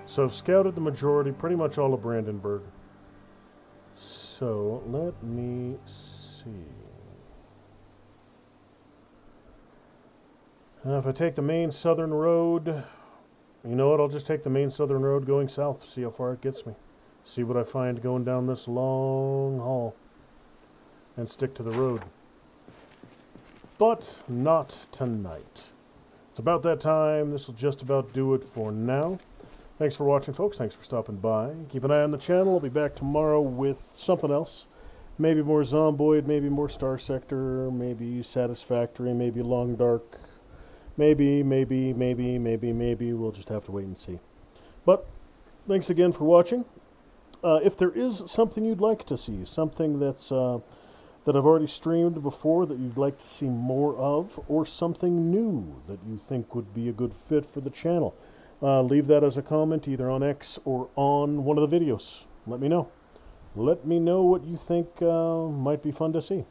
So I've scouted the majority, pretty much all of Brandenburg. So let me see. If I take the main southern road, you know what, I'll just take the main southern road going south, see how far it gets me. See what I find going down this long haul. And stick to the road. But not tonight. It's about that time. This will just about do it for now. Thanks for watching, folks. Thanks for stopping by. Keep an eye on the channel. I'll be back tomorrow with something else. Maybe more Zomboid, maybe more Star Sector, maybe Satisfactory, maybe Long Dark. Maybe. We'll just have to wait and see. But thanks again for watching. If there is something you'd like to see, something that's that I've already streamed before that you'd like to see more of, or something new that you think would be a good fit for the channel, leave that as a comment either on X or on one of the videos. Let me know. Let me know what you think might be fun to see.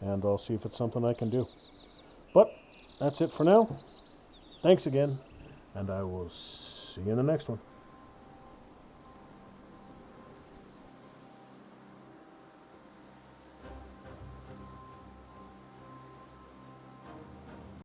And I'll see if it's something I can do. But that's it for now. Thanks again, and I will see you in the next one.